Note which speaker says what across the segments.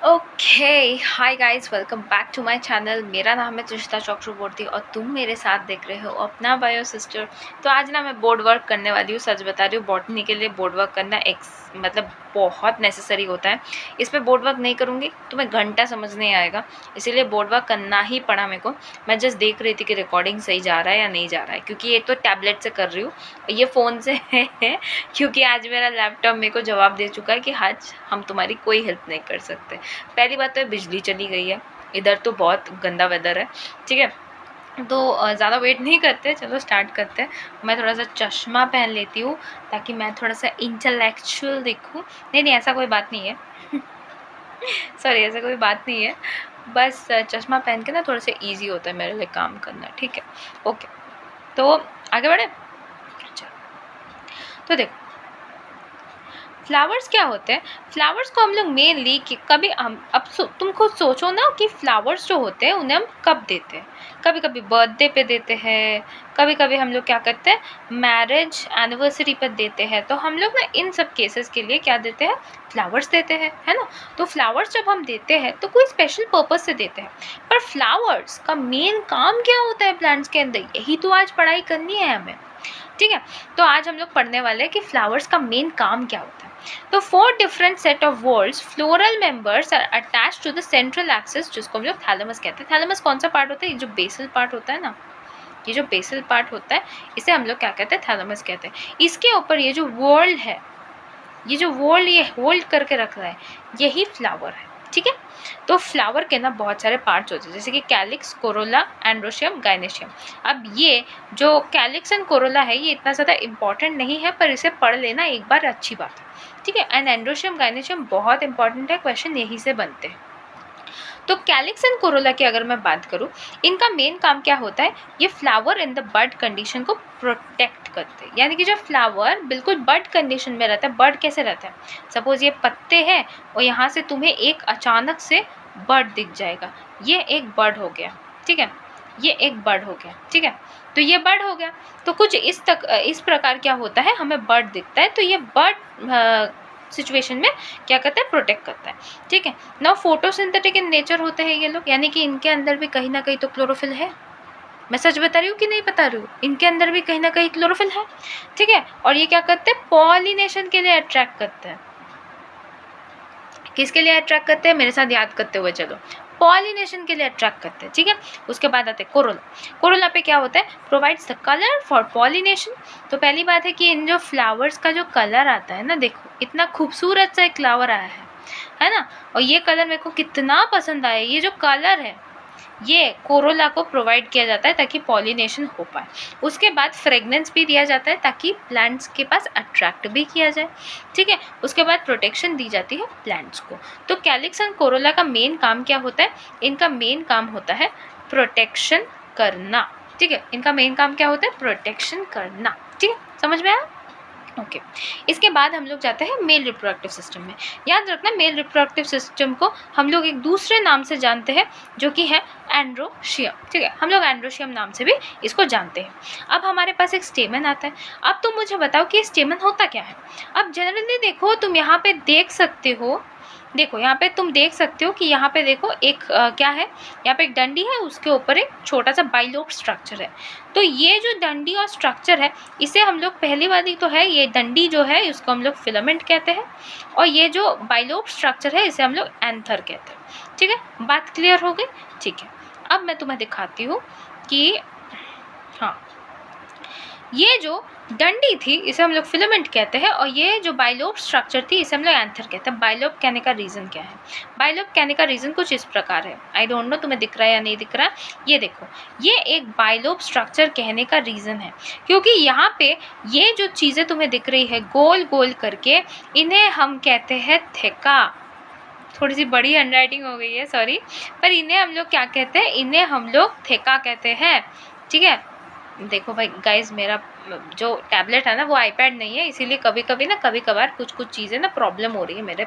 Speaker 1: Okay, hi guys, welcome back to my channel. मेरा नाम है तुषिता चक्रवर्ती और तुम मेरे साथ देख रहे हो अपना बायो सिस्टर। तो आज ना मैं बोर्ड वर्क करने वाली हूँ। सच बता रही हूँ, बॉटनी के लिए बोर्ड वर्क करना मतलब बहुत नेसेसरी होता है। इस पर बोर्ड वर्क नहीं करूँगी तो मैं घंटा समझ नहीं आएगा, इसीलिए बोर्ड वर्क करना ही पड़ा मेरे को। मैं जस्ट देख रही थी कि रिकॉर्डिंग सही जा रहा है या नहीं जा रहा है, क्योंकि ये तो टैबलेट से कर रही हूँ, ये फ़ोन से है क्योंकि आज मेरा लैपटॉप मेरे को जवाब दे चुका है कि आज हम तुम्हारी कोई हेल्प नहीं कर सकते। पहली बात तो बिजली चली गई है, इधर तो बहुत गंदा वेदर है। ठीक है, तो ज़्यादा वेट नहीं करते, चलो स्टार्ट करते हैं। मैं थोड़ा सा चश्मा पहन लेती हूँ ताकि मैं थोड़ा सा इंटेलेक्चुअल दिखूँ। नहीं, ऐसा कोई बात नहीं है सॉरी, ऐसा कोई बात नहीं है, बस चश्मा पहन के ना थोड़ा सा ईजी होता है मेरे लिए काम करना। ठीक है, ओके, तो आगे बढ़े। चलो, तो देखो, फ्लावर्स क्या होते हैं। फ्लावर्स को हम लोग मेनली कि कभी हम तुम खुद सोचो ना कि फ्लावर्स जो होते हैं उन्हें हम कब देते हैं। कभी कभी बर्थडे पे देते हैं, कभी कभी हम लोग क्या करते हैं, मैरिज एनिवर्सरी पर देते हैं। तो हम लोग ना इन सब केसेस के लिए क्या देते हैं, फ्लावर्स देते हैं, है ना। तो फ्लावर्स जब हम देते हैं तो कोई स्पेशल पर्पज से देते हैं, पर फ्लावर्स का मेन काम क्या होता है प्लांट्स के अंदर, यही तो आज पढ़ाई करनी है हमें। ठीक है, तो आज हम लोग पढ़ने वाले हैं कि फ्लावर्स का मेन काम क्या होता है। तो 4 different set of whorls floral members are attached to the central axis, जिसको हम लोग थैलेमस कहते हैं। थैलेमस कौन सा पार्ट होता है, ये जो बेसल पार्ट होता है ना, ये जो बेसल पार्ट होता है, इसे हम लोग क्या कहते हैं, थैलेमस कहते हैं। इसके ऊपर ये जो वॉल है, ये जो वॉल ये होल्ड करके रख रहा है, यही फ्लावर है। ठीक है, तो फ्लावर के ना बहुत सारे पार्ट्स होते हैं, जैसे कि कैलिक्स, कोरोला, एंड्रोशियम, गाइनेशियम। अब ये जो कैलिक्स एंड कोरोला है, ये इतना ज़्यादा इंपॉर्टेंट नहीं है, पर इसे पढ़ लेना एक बार अच्छी बात है। ठीक है, एंड एंड्रोशियम, गाइनेशियम बहुत इंपॉर्टेंट है, क्वेश्चन यहीं से बनते हैं। तो कैलिक्स एंड कोरोला की अगर मैं बात करूँ, इनका मेन काम क्या होता है, ये flower in the bud condition को प्रोटेक्ट करते हैं। यानी कि जब फ्लावर बिल्कुल बड कंडीशन में रहता है, बड कैसे रहता है, सपोज ये पत्ते हैं और यहाँ से तुम्हें एक अचानक से बड दिख जाएगा, ये एक बड हो गया। ठीक है, ये एक बड हो गया। ठीक है, तो ये बड हो गया, तो कुछ इस प्रकार क्या होता है, हमें बड दिखता है, तो ये बड सिचुएशन में क्या करता है, प्रोटेक्ट करता है। ठीक है, नाउ फोटोसिंथेटिक इन नेचर होते हैं ये लोग, यानी कि इनके अंदर भी कहीं ना कहीं तो क्लोरोफिल है। मैं सच बता रही हूँ कि नहीं बता रही हूँ, इनके अंदर भी कहीं ना कहीं क्लोरोफिल है। ठीक है, और ये क्या करते हैं, पॉलिनेशन के लिए अट्रैक्ट करते हैं। किसके लिए अट्रैक्ट करते हैं, मेरे साथ याद करते हुए चलो, पॉलिनेशन के लिए अट्रैक्ट करते हैं। ठीक है, उसके बाद आते हैं कोरोला। कोरोला पे क्या होता है, provides the colour for pollination. तो पहली बात है कि इन जो फ्लावर्स का जो कलर आता है ना, देखो इतना खूबसूरत सा एक फ्लावर आया है ना, और ये कलर मेरे को कितना पसंद आया। ये जो कलर है ये कोरोला को प्रोवाइड किया जाता है ताकि पॉलिनेशन हो पाए। उसके बाद फ्रेगनेंस भी दिया जाता है ताकि प्लांट्स के पास अट्रैक्ट भी किया जाए। ठीक है, उसके बाद प्रोटेक्शन दी जाती है प्लांट्स को। तो कैलिक्स एंड कोरोला का मेन काम क्या होता है, इनका मेन काम होता है प्रोटेक्शन करना। ठीक है, इनका मेन काम क्या होता है, प्रोटेक्शन करना। ठीक है, समझ में आया। ओके, इसके बाद हम लोग जाते हैं मेल रिप्रोडक्टिव सिस्टम में। याद रखना, मेल रिप्रोडक्टिव सिस्टम को हम लोग एक दूसरे नाम से जानते हैं, जो कि है एंड्रोशियम। ठीक है, हम लोग एंड्रोशियम नाम से भी इसको जानते हैं। अब हमारे पास एक स्टेमन आता है। अब तुम मुझे बताओ कि स्टेमन होता क्या है। अब जनरली देखो, तुम यहाँ पे देख सकते हो, देखो यहाँ पे तुम देख सकते हो कि यहाँ पे देखो एक क्या है, यहाँ पे एक डंडी है, उसके ऊपर एक छोटा सा बाइलोब स्ट्रक्चर है। तो ये जो डंडी और स्ट्रक्चर है, इसे हम लोग, पहली वाली तो है ये डंडी जो है, इसको हम लोग फिलामेंट कहते हैं, और ये जो बाइलोब स्ट्रक्चर है इसे हम लोग एंथर कहते हैं। ठीक है, बात क्लियर हो गई। ठीक है, अब मैं तुम्हें दिखाती हूँ कि हाँ, ये जो डंडी थी इसे हम लोग फिलामेंट कहते हैं, और ये जो बाइलोब स्ट्रक्चर थी इसे हम लोग एंथर कहते हैं। बाइलोब कहने का रीज़न क्या है, बाइलोब कहने का रीज़न कुछ इस प्रकार है, आई डोंट नो तुम्हें दिख रहा है या नहीं दिख रहा है। ये देखो, ये एक बाइलोब स्ट्रक्चर कहने का रीज़न है क्योंकि यहाँ पे ये जो चीज़ें तुम्हें दिख रही है गोल गोल करके, इन्हें हम कहते हैं थेका। थोड़ी सी बड़ी हैंडराइटिंग हो गई है, सॉरी, पर इन्हें हम लोग क्या कहते हैं, इन्हें हम लोग थेका कहते हैं। ठीक है, देखो भाई गाइज, मेरा जो टैबलेट है ना वो आईपैड नहीं है, इसीलिए कभी कभी ना, कभी कभार कुछ चीज़ें ना प्रॉब्लम हो रही है मेरे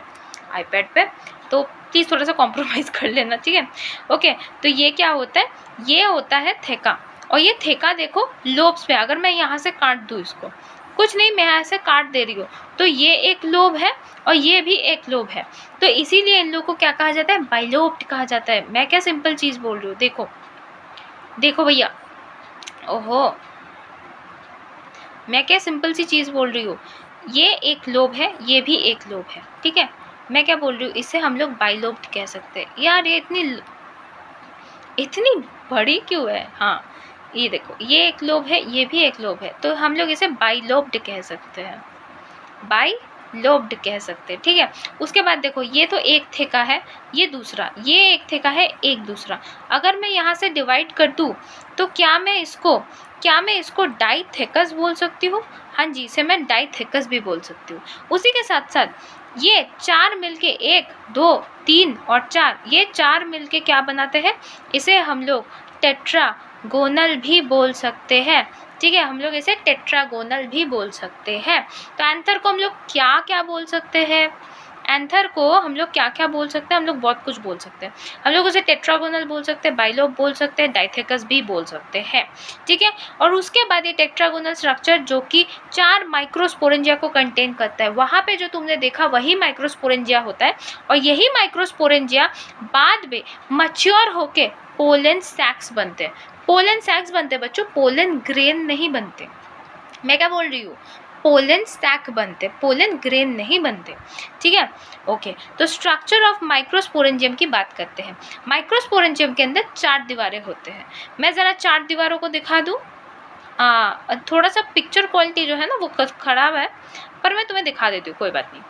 Speaker 1: आईपैड पे, तो प्लीज़ थोड़ा सा कॉम्प्रोमाइज़ कर लेना। ठीक है, ओके, तो ये क्या होता है, ये होता है थेका, और ये थेका देखो लोब्स पे, अगर मैं यहाँ से काट दूँ इसको, कुछ नहीं, मैं ऐसे काट दे रही हूँ, तो ये एक लोब है और ये भी एक लोब है, तो इसीलिए इन लोगों को क्या कहा जाता है, बाइलोब्ड कहा जाता है। मैं क्या सिंपल चीज़ बोल रही हूँ, देखो देखो भैया, ओहो, मैं क्या सिंपल सी चीज़ बोल रही हूँ, ये एक लोब है, ये भी एक लोब है, ठीक है। मैं क्या बोल रही हूँ, इसे हम लोग बाइलोब्ड कह सकते हैं। यार ये इतनी बड़ी क्यों है? हाँ, ये देखो, ये एक लोब है, ये भी एक लोब है, तो हम लोग इसे बाइलोब्ड कह सकते हैं, बाइलोब्ड कह सकते हैं, ठीक है। उसके बाद देखो, ये तो एक थेका है, ये दूसरा, ये एक थेका है, एक दूसरा। अगर मैं यहाँ से डिवाइड कर दूँ तो क्या मैं इसको डाइथेकस बोल सकती हूँ? हाँ जी, इसे मैं डाइथेकस भी बोल सकती हूँ। उसी के साथ साथ ये चार मिलके 1, 2, 3 और 4, ये चार मिलके क्या बनाते हैं, इसे हम लोग टेट्रागोनल भी बोल सकते हैं, ठीक है। हम लोग इसे टेट्रागोनल भी बोल सकते हैं। तो एंथर को हम लोग क्या क्या बोल सकते हैं? एंथर को हम लोग क्या क्या बोल सकते हैं? हम लोग बहुत कुछ बोल सकते हैं। हम लोग उसे टेट्रागोनल बोल सकते हैं, बाइलोब बोल सकते हैं, डाइथेकस भी बोल सकते हैं, ठीक है। और उसके बाद ये टेट्रागोनल स्ट्रक्चर जो कि 4 माइक्रोस्पोरेंजिया को कंटेन करता है, वहाँ पे जो तुमने देखा वही माइक्रोस्पोरेंजिया होता है, और यही माइक्रोस्पोरेंजिया बाद में मैच्योर होके पोलन सैक्स बनते हैं। पोलन सैक्स बनते हैं बच्चों, पोलन ग्रेन नहीं बनते। मैं क्या बोल रही हूँ, पोलन सैक बनते, पोलन ग्रेन नहीं बनते, ठीक है। ओके, तो स्ट्रक्चर ऑफ माइक्रोस्पोरेंजियम की बात करते हैं। माइक्रोस्पोरेंजियम के अंदर 4 दीवारें होते हैं। मैं ज़रा 4 दीवारों को दिखा दूँ। थोड़ा सा पिक्चर क्वालिटी जो है ना वो ख़राब है, पर मैं तुम्हें दिखा देती हूँ, कोई बात नहीं,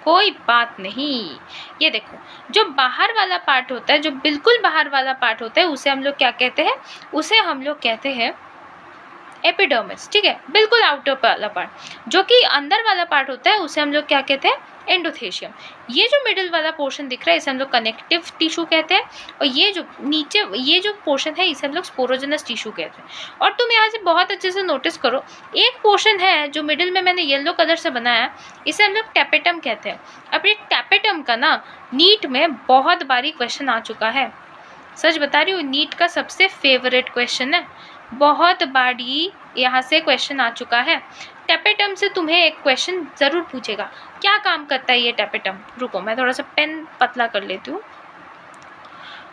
Speaker 1: कोई बात नहीं। ये देखो, जो बाहर वाला पार्ट होता है, जो बिल्कुल बाहर वाला पार्ट होता है, उसे हम लोग क्या कहते हैं, उसे हम लोग कहते हैं एपिडर्मिस, ठीक है। बिल्कुल आउटर वाला पार्ट, जो कि अंदर वाला पार्ट होता है, उसे हम लोग क्या कहते हैं, एंडोथेशियम। ये जो मिडिल वाला पोर्शन दिख रहा है, इसे हम लोग कनेक्टिव टिश्यू कहते हैं, और ये जो नीचे ये जो पोर्शन है, इसे हम लोग स्पोरोजेनस टिश्यू कहते हैं। और तुम यहाँ से बहुत अच्छे से नोटिस करो, एक पोर्शन है जो मिडिल में मैंने येलो कलर से बनाया है, इसे हम लोग टैपेटम कहते हैं। अब ये टैपेटम का ना नीट में बहुत बारी क्वेश्चन आ चुका है, सच बता रही हूँ, नीट का सबसे फेवरेट क्वेश्चन है, बहुत बारी यहाँ से क्वेश्चन आ चुका है। टैपेटम से तुम्हें एक क्वेश्चन ज़रूर पूछेगा, क्या काम करता है ये टैपेटम? रुको, मैं थोड़ा सा पेन पतला कर लेती हूँ।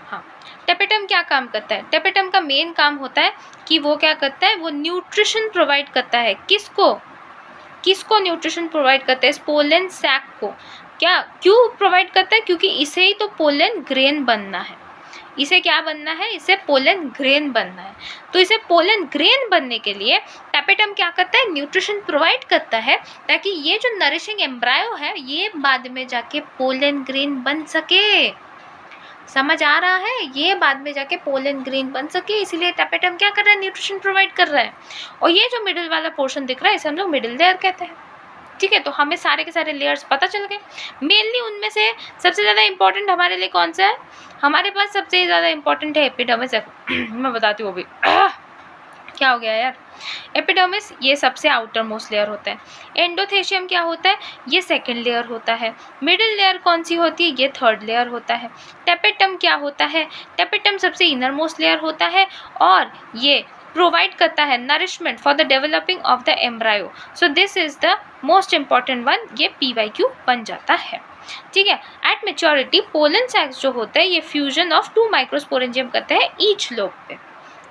Speaker 1: हाँ, टैपेटम क्या काम करता है? टैपेटम का मेन काम होता है कि वो क्या करता है, वो न्यूट्रिशन प्रोवाइड करता है। किसको न्यूट्रिशन प्रोवाइड करता है? इस पोलन सैक को। क्यों प्रोवाइड करता है? क्योंकि इसे ही तो पोलन ग्रेन बनना है। इसे क्या बनना है? इसे पोलन ग्रेन बनना है। तो इसे पोलन ग्रेन बनने के लिए टैपेटम क्या करता है? न्यूट्रिशन प्रोवाइड करता है, ताकि ये जो नरिशिंग एम्ब्रायो है, ये बाद में जाके पोलन ग्रेन बन सके। समझ आ रहा है? ये बाद में जाके पोलन ग्रेन बन सके, इसीलिए टैपेटम क्या कर रहा है? न्यूट्रिशन प्रोवाइड कर रहा है। और ये जो मिडिल वाला पोर्शन दिख रहा है, इसे हम लोग मिडिल लेयर कहते हैं, ठीक है। तो हमें सारे के सारे लेयर्स पता चल गए। मेनली उनमें से सबसे ज़्यादा इंपॉर्टेंट हमारे लिए कौन सा है? हमारे पास सबसे ज़्यादा इंपॉर्टेंट है एपिडर्मिस। मैं बताती हूँ अभी। क्या हो गया यार? एपिडर्मिस ये सबसे आउटर मोस्ट लेयर होता है। एंडोथेशियम क्या होता है? ये सेकंड लेयर होता है। मिडिल लेयर कौन सी होती है? ये थर्ड लेयर होता है। टैपेटम क्या होता है? टैपेटम सबसे इनर मोस्ट लेयर होता है, और ये प्रोवाइड करता है nourishment for the developing of the embryo. So this is the most important one. ये PYQ बन जाता है, ठीक है। एट मेच्योरिटी पोलन सैक्स जो होते हैं, ये फ्यूजन ऑफ 2 माइक्रोस्पोरेंजियम करते हैं ईच लोब पे,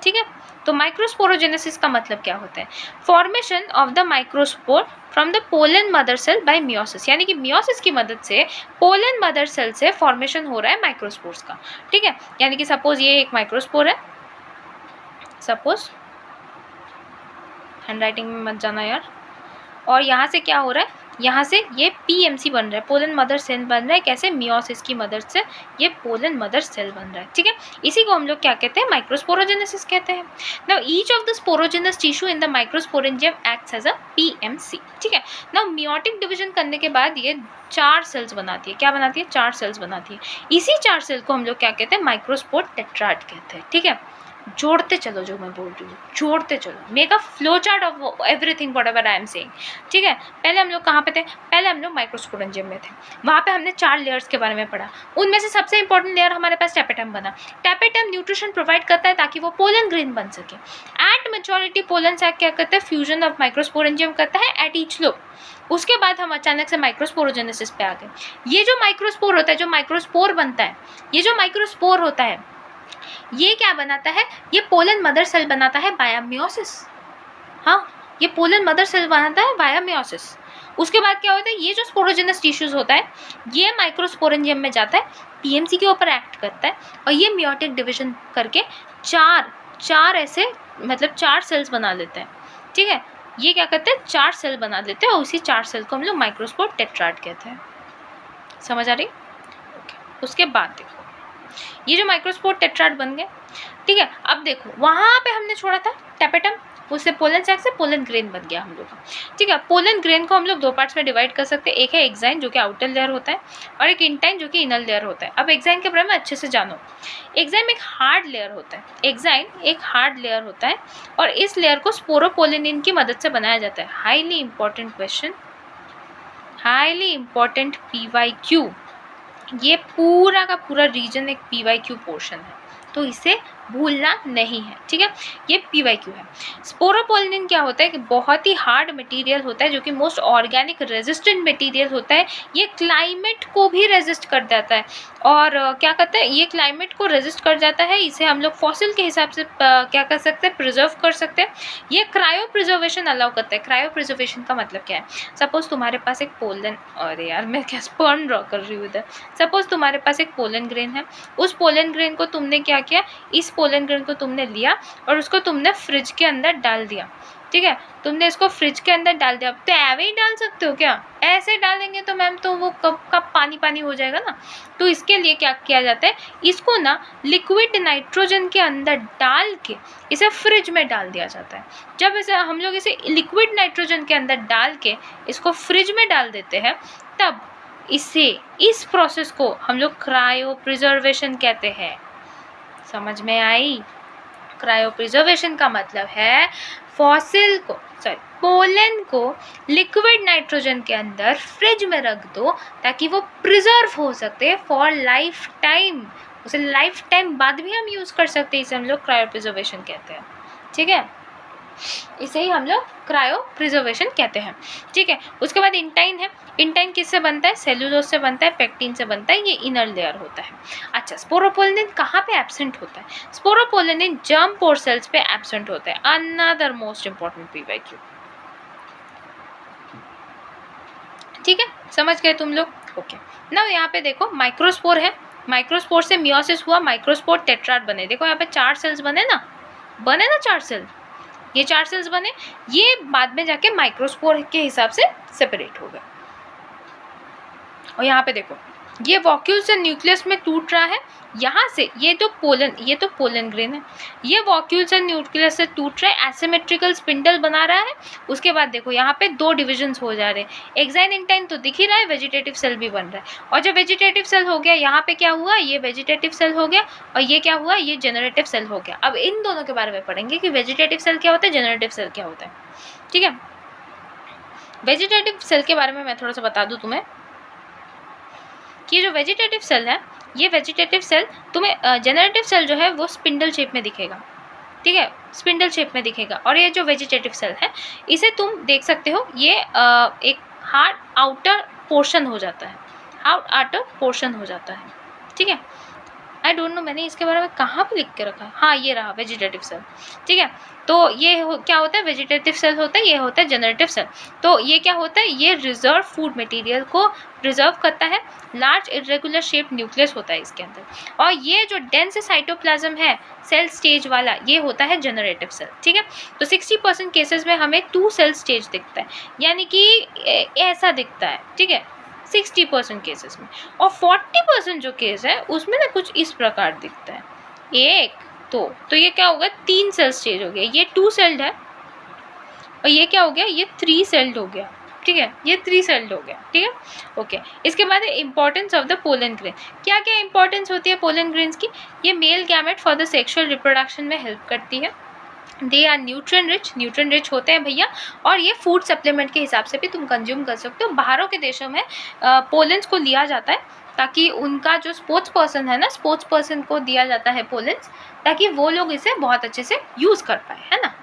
Speaker 1: ठीक है। तो माइक्रोस्पोरोजेनेसिस का मतलब क्या होता है? Formation of the microspore from the pollen mother cell by meiosis, यानी कि मियोसिस की मदद से पोलन मदर सेल से फॉर्मेशन हो रहा है माइक्रोस्पोर्स का, ठीक है। यानी कि सपोज ये एक माइक्रोस्पोर है, सपोज, हैंडराइटिंग में मत जाना यार, और यहाँ से क्या हो रहा है? यहाँ से ये PMC बन रहा है, पोलन मदर सेल बन रहा है। कैसे? मियोसिस की मदद से ये पोलन मदर सेल बन रहा है, ठीक है। इसी को हम लोग क्या कहते हैं? माइक्रोस्पोरोजेनेसिस कहते हैं। Now each of the sporogenous tissue in the microsporangium acts as a PMC, ठीक है। नाउ मियोटिक डिवीजन करने के बाद ये 4 सेल्स बनाती है। क्या बनाती है? 4 सेल्स बनाती है। इसी 4 सेल को हम लोग क्या कहते हैं? माइक्रोस्पोर टेट्राड कहते हैं, ठीक है। जोड़ते चलो, जो मैं बोल रही हूँ जोड़ते चलो, make a flow chart of everything what ever I am saying, ठीक है। पहले हम लोग कहाँ पे थे, पहले हम लोग माइक्रोस्पोरेंजियम में थे, वहाँ पे हमने 4 लेयर्स के बारे में पढ़ा। उनमें से सबसे इंपॉर्टेंट लेयर हमारे पास टैपेटम बना। टैपेटम न्यूट्रिशन प्रोवाइड करता है ताकि वो पोलन ग्रेन बन सके। एट मेच्योरिटी पोलन सैक क्या करता है, फ्यूजन ऑफ माइक्रोस्पोरेंजियम करता है एट ईच लोब। उसके बाद हम अचानक से माइक्रोस्पोरोजेनेसिस पे आ गए। ये जो माइक्रोस्पोर होता है, जो माइक्रोस्पोर बनता है, ये जो माइक्रोस्पोर होता है ये क्या बनाता है, ये पोलन मदर सेल बनाता है बाय मियोसिस। हाँ, ये पोलन मदर सेल बनाता है बाय मियोसिस। उसके बाद क्या होता है, ये जो स्पोरोजेनस टिश्यूज होता है ये माइक्रोस्पोरेंजियम में जाता है, पीएमसी के ऊपर एक्ट करता है और ये मियोटिक डिवीजन करके चार ऐसे मतलब 4 सेल्स बना लेते हैं, ठीक है। ये क्या करते हैं, 4 सेल बना लेते हैं और उसी 4 सेल को हम लोग माइक्रोस्पोर टेट्राड कहते हैं। समझ आ रही? उसके बाद देखो ये जो माइक्रोस्पोर टेट्राड बन गए, ठीक है। अब देखो वहाँ पे हमने छोड़ा था टैपेटम, उससे पोलन सैक से पोलन ग्रेन बन गया हम लोग का, ठीक है। पोलन ग्रेन को हम लोग 2 पार्ट्स में डिवाइड कर सकते हैं, एक है एक्साइन जो कि आउटर लेयर होता है और एक इंटाइन जो कि इनर लेयर होता है। अब एक्साइन के बारे में अच्छे से जानो। एक्साइन एक हार्ड लेयर होता है, एक्साइन एक हार्ड लेयर होता है और इस लेयर को स्पोरोपोलिनिन की मदद से बनाया जाता है। Highly important question, highly important PYQ, ये पूरा का पूरा रीजन एक PYQ पोर्शन है, तो इसे भूलना नहीं है, ठीक है। ये PYQ है। स्पोरोपोलिनिन क्या होता है कि बहुत ही हार्ड मटेरियल होता है जो कि मोस्ट ऑर्गेनिक रेजिस्टेंट मटेरियल होता है। ये क्लाइमेट को भी रेजिस्ट कर जाता है और क्या करता है, ये क्लाइमेट को रेजिस्ट कर जाता है। इसे हम लोग फॉसिल के हिसाब से क्या कर सकते हैं, प्रिजर्व कर सकते हैं। ये क्रायो प्रिजर्वेशन अलाउ करता है। क्रायो प्रिजर्वेशन का मतलब क्या है, सपोज तुम्हारे पास एक पोलन, अरे यार मैं क्या स्पर्म ड्रॉ कर रही हूँ इधर। सपोज तुम्हारे पास एक पोलन ग्रेन है, उस पोलन ग्रेन को तुमने क्या किया, इस पोलन ग्रेन को तुमने लिया और उसको तुमने फ्रिज के अंदर डाल दिया, ठीक है। तुमने इसको फ्रिज के अंदर डाल दिया, तो ऐसे ही डाल सकते हो क्या, ऐसे डालेंगे तो मैम तो वो कब पानी पानी हो जाएगा ना। तो इसके लिए क्या किया जाता है, इसको ना लिक्विड नाइट्रोजन के अंदर डाल के इसे फ्रिज में डाल दिया जाता है। जब इसे हम लोग इसे लिक्विड नाइट्रोजन के अंदर डाल के इसको फ्रिज में डाल देते हैं, तब इस प्रोसेस को हम लोग क्रायो प्रिजर्वेशन कहते हैं। समझ में आई? क्रायो प्रिजर्वेशन का मतलब है पोलन को लिक्विड नाइट्रोजन के अंदर फ्रिज में रख दो ताकि वो प्रिजर्व हो सकते फॉर लाइफ टाइम, उसे लाइफ टाइम बाद भी हम यूज़ कर सकते हैं। इसे हम लोग क्रायो प्रिजर्वेशन कहते हैं, ठीक है। इसे ही हम लोग क्रायो प्रिजर्वेशन कहते हैं, ठीक है। उसके बाद इंटाइन है। इंटाइन किससे बनता है, सेल्यूलोज से बनता है, पेक्टिन से बनता है, ये इनर लेयर होता है। अच्छा, स्पोरोपोलिनिन कहाँ पे एब्सेंट होता है, स्पोरोपोलिनिन जर्म पोर सेल्स पे एब्सेंट होता है। अनदर मोस्ट इंपॉर्टेंट PYQ, ठीक है। समझ गए तुम लोग? ओके, नाउ यहाँ पे देखो माइक्रोस्पोर है, माइक्रोस्पोर से मियोसिस हुआ, माइक्रोस्पोर टेट्राड बने। देखो यहाँ पे 4 सेल्स बने ना 4 सेल, ये 4 सेल्स बने, ये बाद में जाके माइक्रोस्पोर के हिसाब से सेपरेट हो गए। और यहाँ पे देखो ये वॉक्यूल से न्यूक्लियस में टूट रहा है, यहाँ से ये तो पोलन ग्रेन है, ये वॉक्यूल से न्यूक्लियस से टूट रहा है, एसिमेट्रिकल स्पिंडल बना रहा है। उसके बाद देखो यहाँ पे 2 डिविजन्स हो जा रहे हैं, एक्साइन इंटाइन तो दिख ही रहा है, वेजिटेटिव सेल भी बन रहा है। और जब वेजिटेटिव सेल हो गया, यहाँ पे क्या हुआ, ये वेजिटेटिव सेल हो गया और ये क्या हुआ, ये जेनरेटिव सेल हो गया। अब इन दोनों के बारे में पढ़ेंगे कि वेजिटेटिव सेल क्या होता है, जेनरेटिव सेल क्या होता है, ठीक है। वेजिटेटिव सेल के बारे में मैं थोड़ा सा बता दूँ तुम्हें कि जो वेजिटेटिव सेल है, ये वेजिटेटिव सेल तुम्हें जेनरेटिव सेल जो है वो स्पिंडल शेप में दिखेगा, ठीक है, स्पिंडल शेप में दिखेगा। और ये जो वेजिटेटिव सेल है इसे तुम देख सकते हो, ये एक हार्ड आउटर पोर्शन हो जाता है, आउटर पोर्शन हो जाता है, ठीक है। आई डोंट नो मैंने इसके बारे में कहाँ पे लिख के रखा है, हाँ ये रहा वेजिटेटिव सेल, ठीक है। तो ये क्या होता है, वेजिटेटिव सेल होता है, ये होता है जेनरेटिव सेल। तो ये क्या होता है, ये रिजर्व फूड मटेरियल को प्रिजर्व करता है। लार्ज इरेगुलर शेप न्यूक्लियस होता है इसके अंदर। और ये जो डेंस साइटोप्लाज्म है सेल स्टेज वाला, ये होता है जेनरेटिव सेल, ठीक है। तो 60% केसेस में हमें 2 सेल स्टेज दिखता है, यानी कि ऐसा दिखता है, ठीक है, 60% केसेस में। और 40% जो केस है उसमें ना कुछ इस प्रकार दिखता है, एक तो ये क्या होगा, 3 सेल स्टेज हो गया, ये 2 सेल्ड है और ये क्या हो गया, ये 3 सेल्ड हो गया, ठीक है, ये 3 सेल्ड हो गया, ठीक है, ओके। इसके बाद importance of the pollen grain. क्या क्या इंपॉर्टेंस होती है पोलन ग्रेन्स की? ये male gamete for the sexual reproduction में हेल्प करती है। दे आर न्यूट्रिएंट रिच होते हैं भैया, और ये फूड सप्लीमेंट के हिसाब से भी तुम कंज्यूम कर सकते हो। बाहरों के देशों में पोलेंस को लिया जाता है ताकि उनका जो स्पोर्ट्स पर्सन है ना, स्पोर्ट्स पर्सन को दिया जाता है पोलेंस, ताकि वो लोग इसे बहुत अच्छे से यूज़ कर पाए, है ना।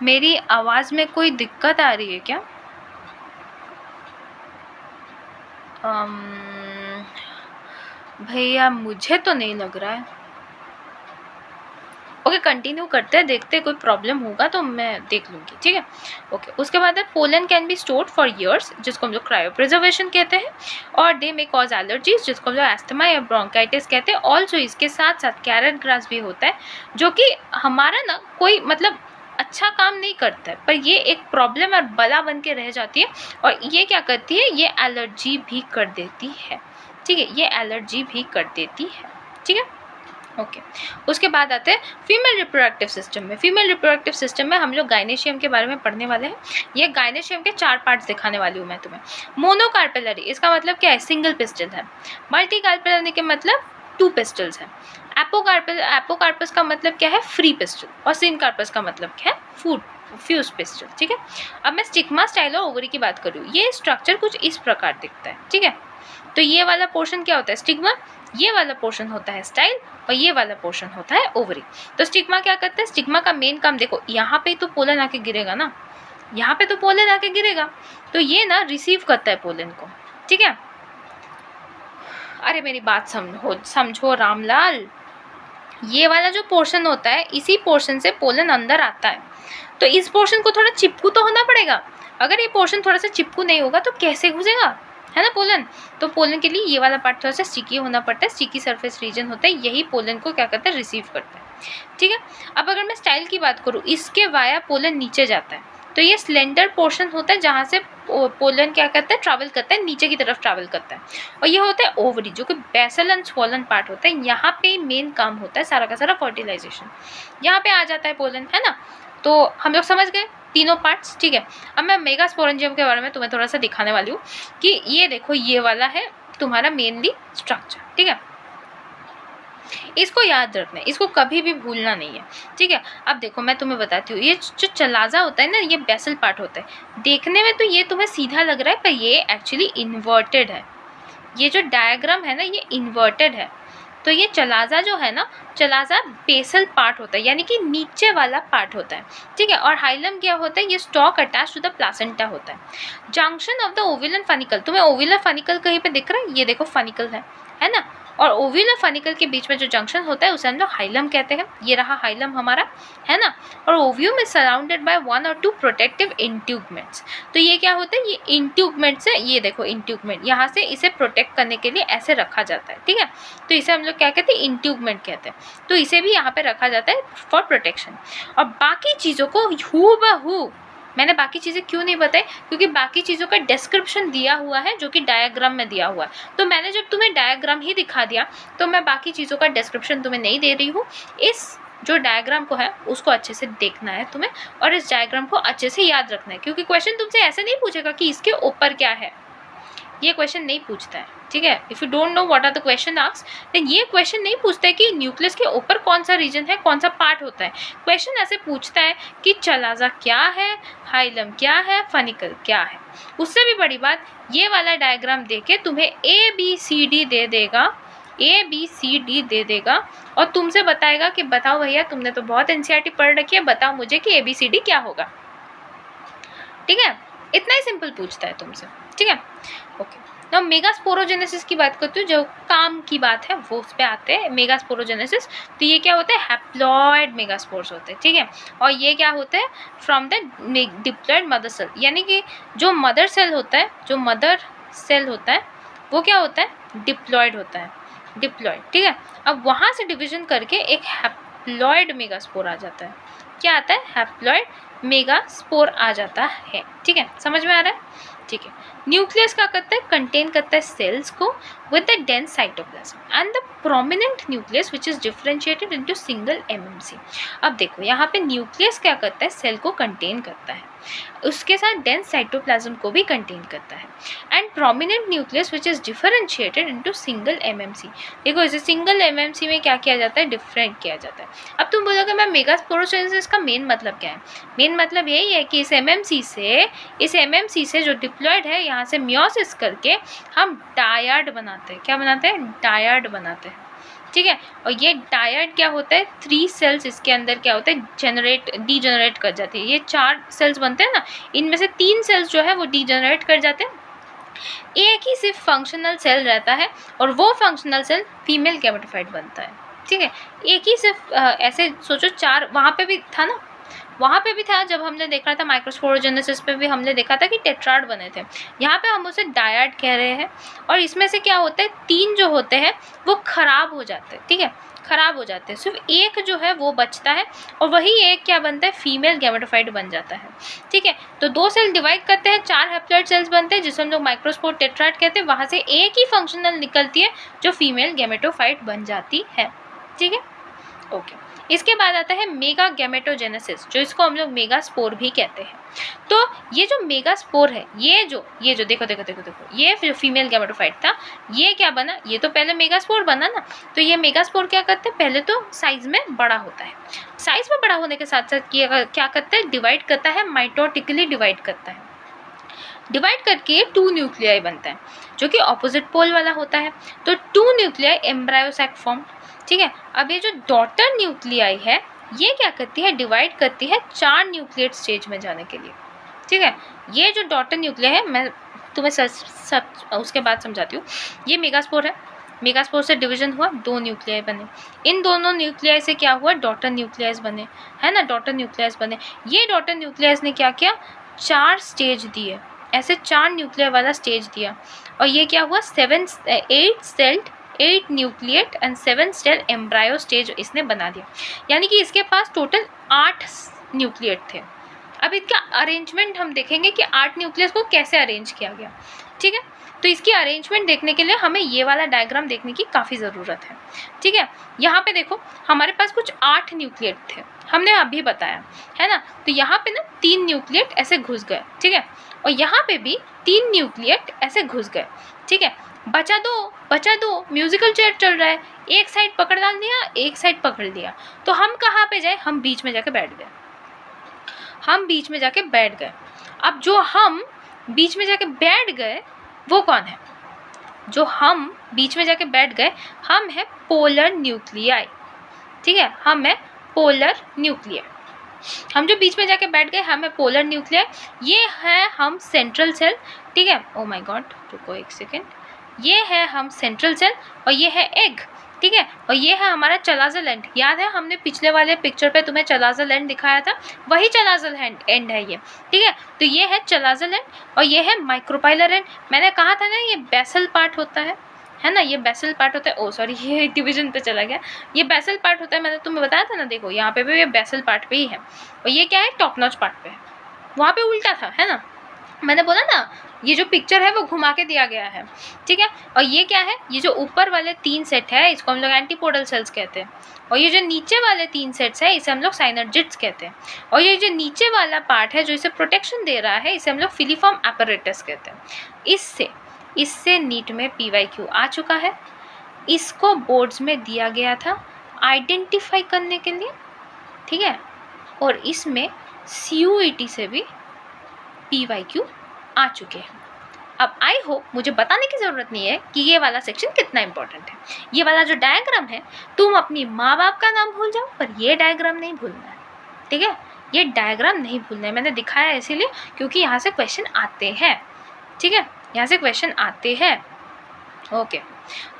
Speaker 1: मेरी आवाज़ में कोई दिक्कत आ रही है क्या? भैया मुझे तो नहीं लग रहा है। ओके, कंटिन्यू करते हैं, देखते हैं कोई प्रॉब्लम होगा तो मैं देख लूँगी, ठीक है, ओके। उसके बाद है pollen can be stored for years, जिसको हम लोग क्रायो प्रिजर्वेशन कहते हैं, और दे मे कॉज एलर्जीज, जिसको हम लोग एस्थमा या ब्रोंकाइटिस कहते हैं। ऑल्सो इसके साथ साथ कैरेट ग्रास भी होता है, जो कि हमारा ना कोई मतलब अच्छा काम नहीं करता है, पर ये एक प्रॉब्लम और बला बन के रह जाती है, और ये क्या करती है, ये एलर्जी भी कर देती है, ठीक है, ये एलर्जी भी कर देती है, ठीक है, ओके। उसके बाद आते हैं फीमेल रिप्रोडक्टिव सिस्टम में। फीमेल रिप्रोडक्टिव सिस्टम में हम लोग गायनेशियम के बारे में पढ़ने वाले हैं। ये गायनेशियम के 4 पार्ट्स दिखाने वाली हूँ मैं तुम्हें। मोनोकार्पेलरी, इसका मतलब क्या है, सिंगल पिस्टल है। मल्टीकार्पेलरी के मतलब 2 पिस्टल्स हैं। एपोकार्पस का मतलब क्या है, फ्री पिस्टल, और सिनकार्पस का मतलब क्या है, फ्यूज पिस्टल, ठीक है। अब मैं स्टिग्मा, स्टाइल और ओवरी की बात कर रही हूँ। ये स्ट्रक्चर कुछ इस प्रकार दिखता है, ठीक है। तो ये वाला पोर्शन क्या होता है, स्टिग्मा, ये वाला पोर्शन होता है स्टाइल, और ये वाला पोर्शन होता है ओवरी। तो स्टिग्मा क्या करता है, स्टिग्मा का मेन काम देखो, यहाँ पे तो पोलन आके गिरेगा ना, यहाँ पे तो पोलन आके गिरेगा, तो ये ना रिसीव करता है पोलन को, ठीक है। अरे मेरी बात समझो रामलाल, ये वाला जो पोर्शन होता है, इसी पोर्शन से पोलन अंदर आता है, तो इस पोर्शन को थोड़ा चिपकू तो होना पड़ेगा। अगर ये पोर्शन थोड़ा सा चिपकू नहीं होगा तो कैसे घुसेगा, है ना पोलन। तो पोलन के लिए ये वाला पार्ट थोड़ा सा स्टिकी होना पड़ता है, स्टिकी सरफेस रीजन होता है, यही पोलन को क्या करता है, रिसीव करता है, ठीक है। अब अगर मैं स्टाइल की बात करूँ, इसके वाया पोलन नीचे जाता है, तो ये स्लेंडर पोर्शन होता है जहाँ से पोलन क्या करता है, ट्रैवल करता है, नीचे की तरफ ट्रैवल करता है। और ये होता है ओवरी, जो कि बेसल एंड स्वॉलन पार्ट होता है, यहाँ पे मेन काम होता है सारा का सारा फर्टिलाइजेशन, यहाँ पे आ जाता है पोलन, है ना। तो हम लोग समझ गए तीनों पार्ट्स, ठीक है। अब मैं मेगास्पोरेंजियम के बारे में तुम्हें थोड़ा सा दिखाने वाली हूँ कि ये देखो, ये वाला है तुम्हारा मेनली स्ट्रक्चर, ठीक है। इसको याद रखना है, इसको कभी भी भूलना नहीं है, ठीक है। अब देखो मैं तुम्हें बताती हूँ, ये जो चलाजा होता है ना, ये बेसल पार्ट होता है। देखने में तो ये तुम्हें सीधा लग रहा है, पर ये एक्चुअली इन्वर्टेड है। ये जो डायग्राम है ना, ये इन्वर्टेड है। तो ये चलाजा जो है ना, चलाजा बेसल पार्ट होता है, यानी कि नीचे वाला पार्ट होता है, ठीक है। और हाइलम क्या होता है, ये stalk attach to the placenta होता है। Junction of the ovular funicle, तुम्हें ओव्यूलर फनिकल कहीं पे दिख रहा है, ये देखो फनिकल है ना। और ओव्यूलर फनिकल के बीच में जो जंक्शन होता है उसे हम लोग हाइलम कहते हैं। ये रहा हाइलम हमारा, है ना। और ovum is surrounded by 1 or 2 protective integuments. तो ये क्या होता है, ये इंट्यूबमेंट से, ये देखो इंट्यूबमेंट, यहाँ से इसे प्रोटेक्ट करने के लिए ऐसे रखा जाता है, ठीक है। तो इसे हम लोग क्या कहते हैं, इंट्यूबमेंट कहते हैं। तो इसे भी यहाँ पे रखा जाता है फॉर प्रोटेक्शन। और बाकी चीज़ों को हूबहू, मैंने बाकी चीज़ें क्यों नहीं बताई, क्योंकि बाकी चीज़ों का डिस्क्रिप्शन दिया हुआ है, जो कि डायग्राम में दिया हुआ है। तो मैंने जब तुम्हें डायग्राम ही दिखा दिया, तो मैं बाकी चीज़ों का डिस्क्रिप्शन तुम्हें नहीं दे रही हूँ। इस जो डायग्राम को है उसको अच्छे से देखना है तुम्हें, और इस डायग्राम को अच्छे से याद रखना है, क्योंकि क्वेश्चन तुमसे ऐसे नहीं पूछेगा कि इसके ऊपर क्या है, ये क्वेश्चन नहीं पूछता है, ठीक है। If you don't know what are the question asked, then ये क्वेश्चन नहीं पूछता है कि न्यूक्लियस के ऊपर कौन सा रीजन है, कौन सा पार्ट होता है। क्वेश्चन ऐसे पूछता है कि चलाजा क्या है, हाइलम क्या है, फनिकल क्या है। उससे भी बड़ी बात, ये वाला डायग्राम देके तुम्हें ABCD दे देगा, ABCD दे देगा, और तुमसे बताएगा कि बताओ भैया, तुमने तो बहुत NCERT पढ़ रखी है, बताओ मुझे कि ABCD क्या होगा, ठीक है। इतना ही सिंपल पूछता है तुमसे, ठीक है, ओके। ना मेगास्पोरोजेनेसिस की बात करते हो, जो काम की बात है वो उस पर आते हैं, मेगास्पोरोजेनेसिस। तो ये क्या होता है, हैप्लॉइड मेगास्पोर्स होते हैं, ठीक है। और ये क्या होते हैं, from the diploid mother cell, यानी कि जो मदर सेल होता है, जो मदर सेल होता है वो क्या होता है, डिप्लॉइड होता है, डिप्लॉइड, ठीक है। अब वहाँ से डिविजन करके एक हैप्लॉइड मेगास्पोर आ जाता है। क्या आता है, हैप्लॉइड मेगास्पोर आ जाता है, ठीक है। समझ में आ रहा है, ठीक है। न्यूक्लियस क्या करता है, कंटेन करता है सेल्स को, with the dense cytoplasm and the prominent nucleus which is differentiated into single MMC। अब देखो यहाँ पे न्यूक्लियस क्या करता है, सेल को कंटेन करता है, उसके साथ डेंस साइटोप्लाज्म को भी कंटेन करता है, and prominent nucleus which is differentiated into single MMC। देखो इसे सिंगल MMC में क्या किया जाता है, डिफरेंट किया जाता है। अब तुम बोलोगे मैम मेगास्पोरोसिस का मेन मतलब क्या है? मेन मतलब यही है कि इस MMC से जो डिप्लॉयड है यहाँ से मियोसिस करके हम डायड बनाते हैं। क्या बनाते हैं? डायड बनाते हैं, ठीक है। और ये डायड क्या होता है, 3 सेल्स इसके अंदर क्या होता है, डीजनरेट कर जाती है। ये 4 सेल्स बनते हैं ना, इनमें से 3 सेल्स जो है वो डीजनरेट कर जाते हैं, एक ही सिर्फ फंक्शनल सेल रहता है और वो फंक्शनल सेल फीमेल गैमेटोफाइट बनता है, ठीक है। एक ही सिर्फ ऐसे सोचो 4, वहाँ पे भी था ना, वहाँ पे भी था जब हमने देखा था माइक्रोस्पोरोजेनेसिस पे भी हमने देखा था कि टेट्राड बने थे। यहाँ पे हम उसे डायड कह रहे हैं, और इसमें से क्या होता है, 3 जो होते हैं वो खराब हो जाते हैं, ठीक है, खराब हो जाते हैं, सिर्फ एक जो है वो बचता है, और वही एक क्या बनता है, फीमेल गैमेटोफाइट बन जाता है, ठीक है। तो 2 सेल डिवाइड करते हैं, 4 हैप्लॉइड सेल्स बनते हैं जिसे हम लोग माइक्रोस्पोर टेट्राड कहते हैं, वहाँ से एक ही फंक्शनल निकलती है जो फीमेल गैमेटोफाइट बन जाती है, ठीक है, ओके। इसके बाद आता है मेगा गैमेटोजेनेसिस, जो इसको हम लोग मेगास्पोर भी कहते हैं। तो ये जो मेगास्पोर है, ये जो देखो ये जो फीमेल गैमेटोफाइट था, ये क्या बना, ये तो पहले मेगास्पोर बना ना। तो ये मेगास्पोर क्या करते हैं, पहले तो साइज में बड़ा होता है, साइज में बड़ा होने के साथ साथ क्या करता है, डिवाइड करता है, माइटोटिकली डिवाइड करता है। डिवाइड करके 2 न्यूक्लियाई बनता है जो कि ऑपोजिट पोल वाला होता है। तो 2 न्यूक्लियाई एम्ब्रायो सैक फॉर्म, ठीक है। अब ये जो डॉटर न्यूक्लियाई है, ये क्या करती है, डिवाइड करती है 4 न्यूक्लिएट स्टेज में जाने के लिए, ठीक है। ये जो डॉटर न्यूक्लियाई है, मैं तुम्हें सब उसके बाद समझाती हूँ। ये मेगास्पोर है, मेगास्पोर से डिवीजन हुआ, 2 न्यूक्लियाई बने, इन दोनों न्यूक्लियाई से क्या हुआ, डॉटर न्यूक्लियाइज बने, है ना, डॉटर न्यूक्लियाइज बने। ये डॉटर न्यूक्लियाइज ने क्या किया, 4 स्टेज दिए, ऐसे 4 न्यूक्लियर वाला स्टेज दिया, और ये क्या हुआ, 8 nucleate and 7 cell embryo stage इसने बना दिया। यानी कि इसके पास टोटल 8 न्यूक्लिएट थे। अब इसका अरेंजमेंट हम देखेंगे कि 8 न्यूक्लियस को कैसे अरेंज किया गया, ठीक है। तो इसकी अरेंजमेंट देखने के लिए हमें ये वाला डायग्राम देखने की काफ़ी ज़रूरत है, ठीक है। यहाँ पे देखो हमारे पास कुछ 8 न्यूक्लिएट थे, हमने अभी बताया है ना। तो यहाँ पे ना 3 न्यूक्लिएट ऐसे घुस गए, ठीक है, और यहाँ पे भी 3 न्यूक्लिएट ऐसे घुस गए, ठीक है। बचा दो, म्यूजिकल चेयर चल रहा है, एक साइड पकड़ डाल दिया, एक साइड पकड़ लिया, तो हम कहाँ पे जाए, हम बीच में जाके बैठ गए, अब जो हम बीच में जाके बैठ गए वो कौन है, जो हम बीच में जाके बैठ गए, हम है पोलर न्यूक्लियाई, ठीक है, हम है पोलर न्यूक्लियाई। हम जो बीच में जाके बैठ गए हम है पोलर न्यूक्लियाई, ये है हम सेंट्रल सेल, ठीक है। ओ माय गॉड, रुको एक सेकेंड, ये है हम सेंट्रल सेल, और ये है एग, ठीक है, और ये है हमारा चलाजल एंड। याद है हमने पिछले वाले पिक्चर पे तुम्हें चलाजल एंड दिखाया था, वही चलाजल एंड है ये, ठीक है। तो ये है चलाजल एंड, और ये है माइक्रोपाइलर एंड। मैंने कहा था ना ये बेसल पार्ट होता है ना, ये बेसल पार्ट होता है। ओ सॉरी, ये डिवीजन पे चला गया, ये बेसल पार्ट होता है, मैंने तुम्हें बताया था ना। देखो यहाँ पे भी ये बेसल पार्ट पे ही है, और ये क्या है, टॉप नॉच पार्ट पे है, वहाँ पे उल्टा था, है ना, मैंने बोला ना, ये जो पिक्चर है वो घुमा के दिया गया है, ठीक है। और ये क्या है, ये जो ऊपर वाले 3 सेट है इसको हम लोग एंटीपोडल सेल्स कहते हैं, और ये जो नीचे वाले 3 सेट्स है इसे हम लोग साइनर्जिड्स कहते हैं, और ये जो नीचे वाला पार्ट है जो इसे प्रोटेक्शन दे रहा है इसे हम लोग फिलीफॉर्म एपरेटस कहते हैं। इससे नीट में PYQ आ चुका है, इसको बोर्ड्स में दिया गया था आइडेंटिफाई करने के लिए, ठीक है, और इसमें CUET से भी PYQ आ चुके हैं। अब आई होप मुझे बताने की ज़रूरत नहीं है कि ये वाला सेक्शन कितना इंपॉर्टेंट है। ये वाला जो डायग्राम है, तुम अपनी माँ बाप का नाम भूल जाओ पर ये डायग्राम नहीं भूलना है, ठीक है, ये डायग्राम नहीं भूलना है। मैंने दिखाया इसीलिए क्योंकि यहाँ से क्वेश्चन आते हैं, ठीक है, यहाँ से क्वेश्चन आते हैं, ओके।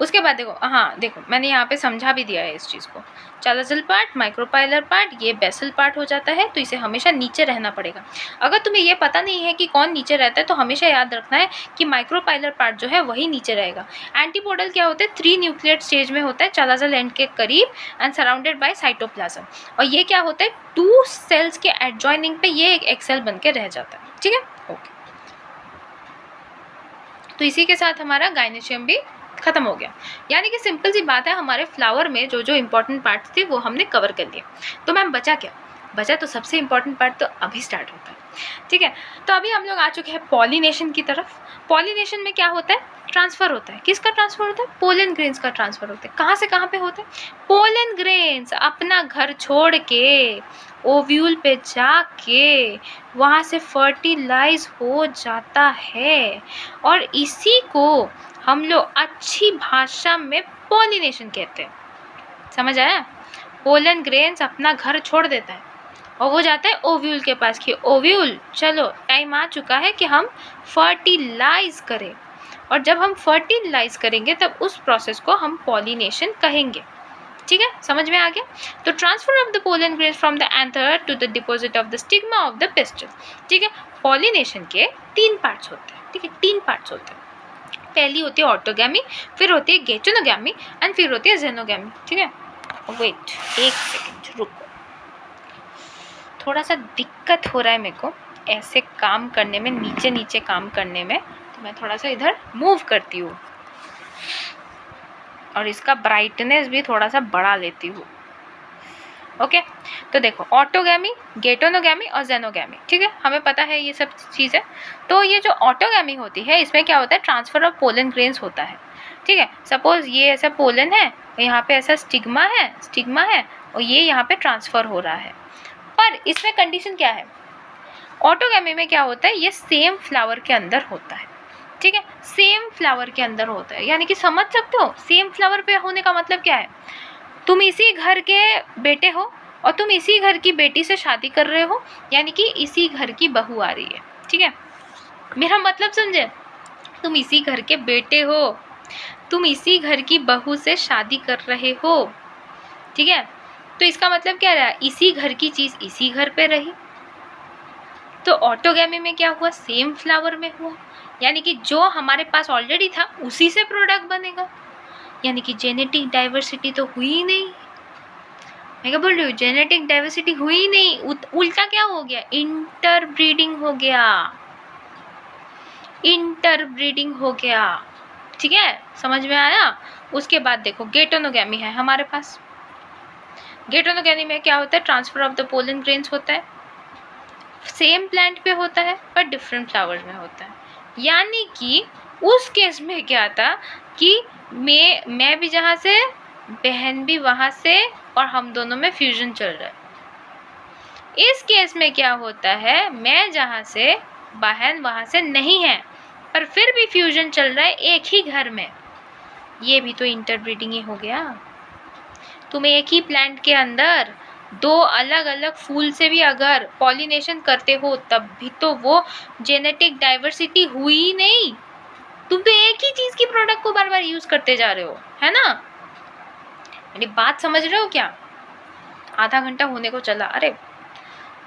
Speaker 1: उसके बाद देखो, हाँ देखो मैंने यहाँ पे समझा भी दिया है इस चीज़ को। चलाजल पार्ट, माइक्रोपाइलर पार्ट, ये बेसल पार्ट हो जाता है, तो इसे हमेशा नीचे रहना पड़ेगा। अगर तुम्हें ये पता नहीं है कि कौन नीचे रहता है तो हमेशा याद रखना है कि माइक्रोपाइलर पार्ट जो है वही नीचे रहेगा। एंटीपोडल क्या होता है, 3 न्यूक्लिएट स्टेज में होता है, चलाजल एंड के करीब एंड सराउंडेड बाय साइटोप्लाज्म, और ये क्या होता है, 2 सेल्स के एडजॉइनिंग पे ये एक सेल बन के रह जाता है, ठीक है, ओके। तो इसी के साथ हमारा गायनेशियम भी खत्म हो गया। यानी कि सिंपल सी बात है, हमारे फ्लावर में जो जो इंपॉर्टेंट पार्ट्स थे वो हमने कवर कर लिए। तो मैम बचा क्या? बचा तो सबसे इंपॉर्टेंट पार्ट तो अभी स्टार्ट होता है, ठीक है। तो अभी हम लोग आ चुके हैं पॉलिनेशन की तरफ। पॉलिनेशन में क्या होता है? ट्रांसफर होता है। किसका ट्रांसफर होता है? पोलन ग्रेन्स का ट्रांसफर होता है। कहाँ से कहाँ पे होता है? पोलन ग्रेन्स अपना घर छोड़ के ओव्यूल पे जाके वहाँ से फर्टिलाइज हो जाता है, और इसी को हम लोग अच्छी भाषा में पॉलिनेशन कहते हैं। समझ आया? पोलन ग्रेन्स अपना घर छोड़ देता है और वो जाता है ओव्यूल के पास कि ओव्यूल चलो टाइम आ चुका है कि हम फर्टिलाइज करें, और जब हम फर्टिलाइज करेंगे तब उस प्रोसेस को हम पॉलिनेशन कहेंगे, ठीक है। समझ में आ गया? तो transfer of the pollen grains from the anther to the deposit of the stigma of the pistil, ठीक है। पॉलिनेशन के 3 पार्ट्स होते हैं, ठीक है, 3 पार्ट्स होते हैं। पहली होती है ऑटोगैमी, फिर होती है गेटोनोगैमी एंड फिर होती है जेनोगैमी, ठीक है। वेट एक सेकेंड रुको, थोड़ा सा दिक्कत हो रहा है मेरे को ऐसे काम करने में, नीचे नीचे काम करने में, तो मैं थोड़ा सा इधर मूव करती हूँ और इसका ब्राइटनेस भी थोड़ा सा बढ़ा लेती हूँ। ओके, तो देखो ऑटोगैमी, गेटोनोगैमी और जेनोगैमी, ठीक है, हमें पता है ये सब चीज़ें। तो ये जो ऑटोगैमी होती है इसमें क्या होता है? ट्रांसफर ऑफ पोलन ग्रेन्स होता है, ठीक है। सपोज ये ऐसा पोलन है, यहाँ पे ऐसा स्टिग्मा है और ये यहाँ पे ट्रांसफ़र हो रहा है। पर इसमें कंडीशन क्या है? ऑटोगैमी में क्या होता है? ये सेम फ्लावर के अंदर होता है, ठीक है, सेम फ्लावर के अंदर होता है। यानी कि समझ सकते हो सेम फ्लावर पे होने का मतलब क्या है? तुम इसी घर के बेटे हो और तुम इसी घर की बेटी से शादी कर रहे हो, यानी कि इसी घर की बहू आ रही है, ठीक है। मेरा मतलब समझे? तुम इसी घर के बेटे हो, तुम इसी घर की बहू से शादी कर रहे हो, ठीक है। तो इसका मतलब क्या रहा? इसी घर की चीज़ इसी घर पे रही। तो ऑटोगैमी में क्या हुआ? सेम फ्लावर में हुआ, यानी कि जो हमारे पास ऑलरेडी था उसी से प्रोडक्ट बनेगा, यानी कि जेनेटिक डाइवर्सिटी तो हुई ही नहीं। मैं क्या बोल रही हूँ? जेनेटिक डाइवर्सिटी हुई ही नहीं, उल्टा क्या हो गया? इंटरब्रीडिंग हो गया, इंटरब्रीडिंग हो गया, ठीक है। समझ में आया? उसके बाद देखो गेटोनोगैमी है हमारे पास। गेटोनोगैमी में क्या होता है? Transfer of the pollen grains होता है, सेम प्लांट पे होता है पर डिफरेंट फ्लावर्स में होता है। यानी कि उस केस में क्या था कि मैं भी जहाँ से, बहन भी वहाँ से, और हम दोनों में फ्यूजन चल रहा है। इस केस में क्या होता है? मैं जहाँ से, बहन वहाँ से नहीं है, पर फिर भी फ्यूजन चल रहा है एक ही घर में। ये भी तो इंटरब्रीडिंग ही हो गया। तुम एक ही प्लांट के अंदर 2 अलग अलग फूल से भी अगर पॉलिनेशन करते हो तब भी तो वो जेनेटिक डाइवर्सिटी हुई नहीं। तुम तो एक ही चीज़ की प्रोडक्ट को बार बार यूज़ करते जा रहे हो, है ना? मेरी बात समझ रहे हो क्या? आधा घंटा होने को चला। अरे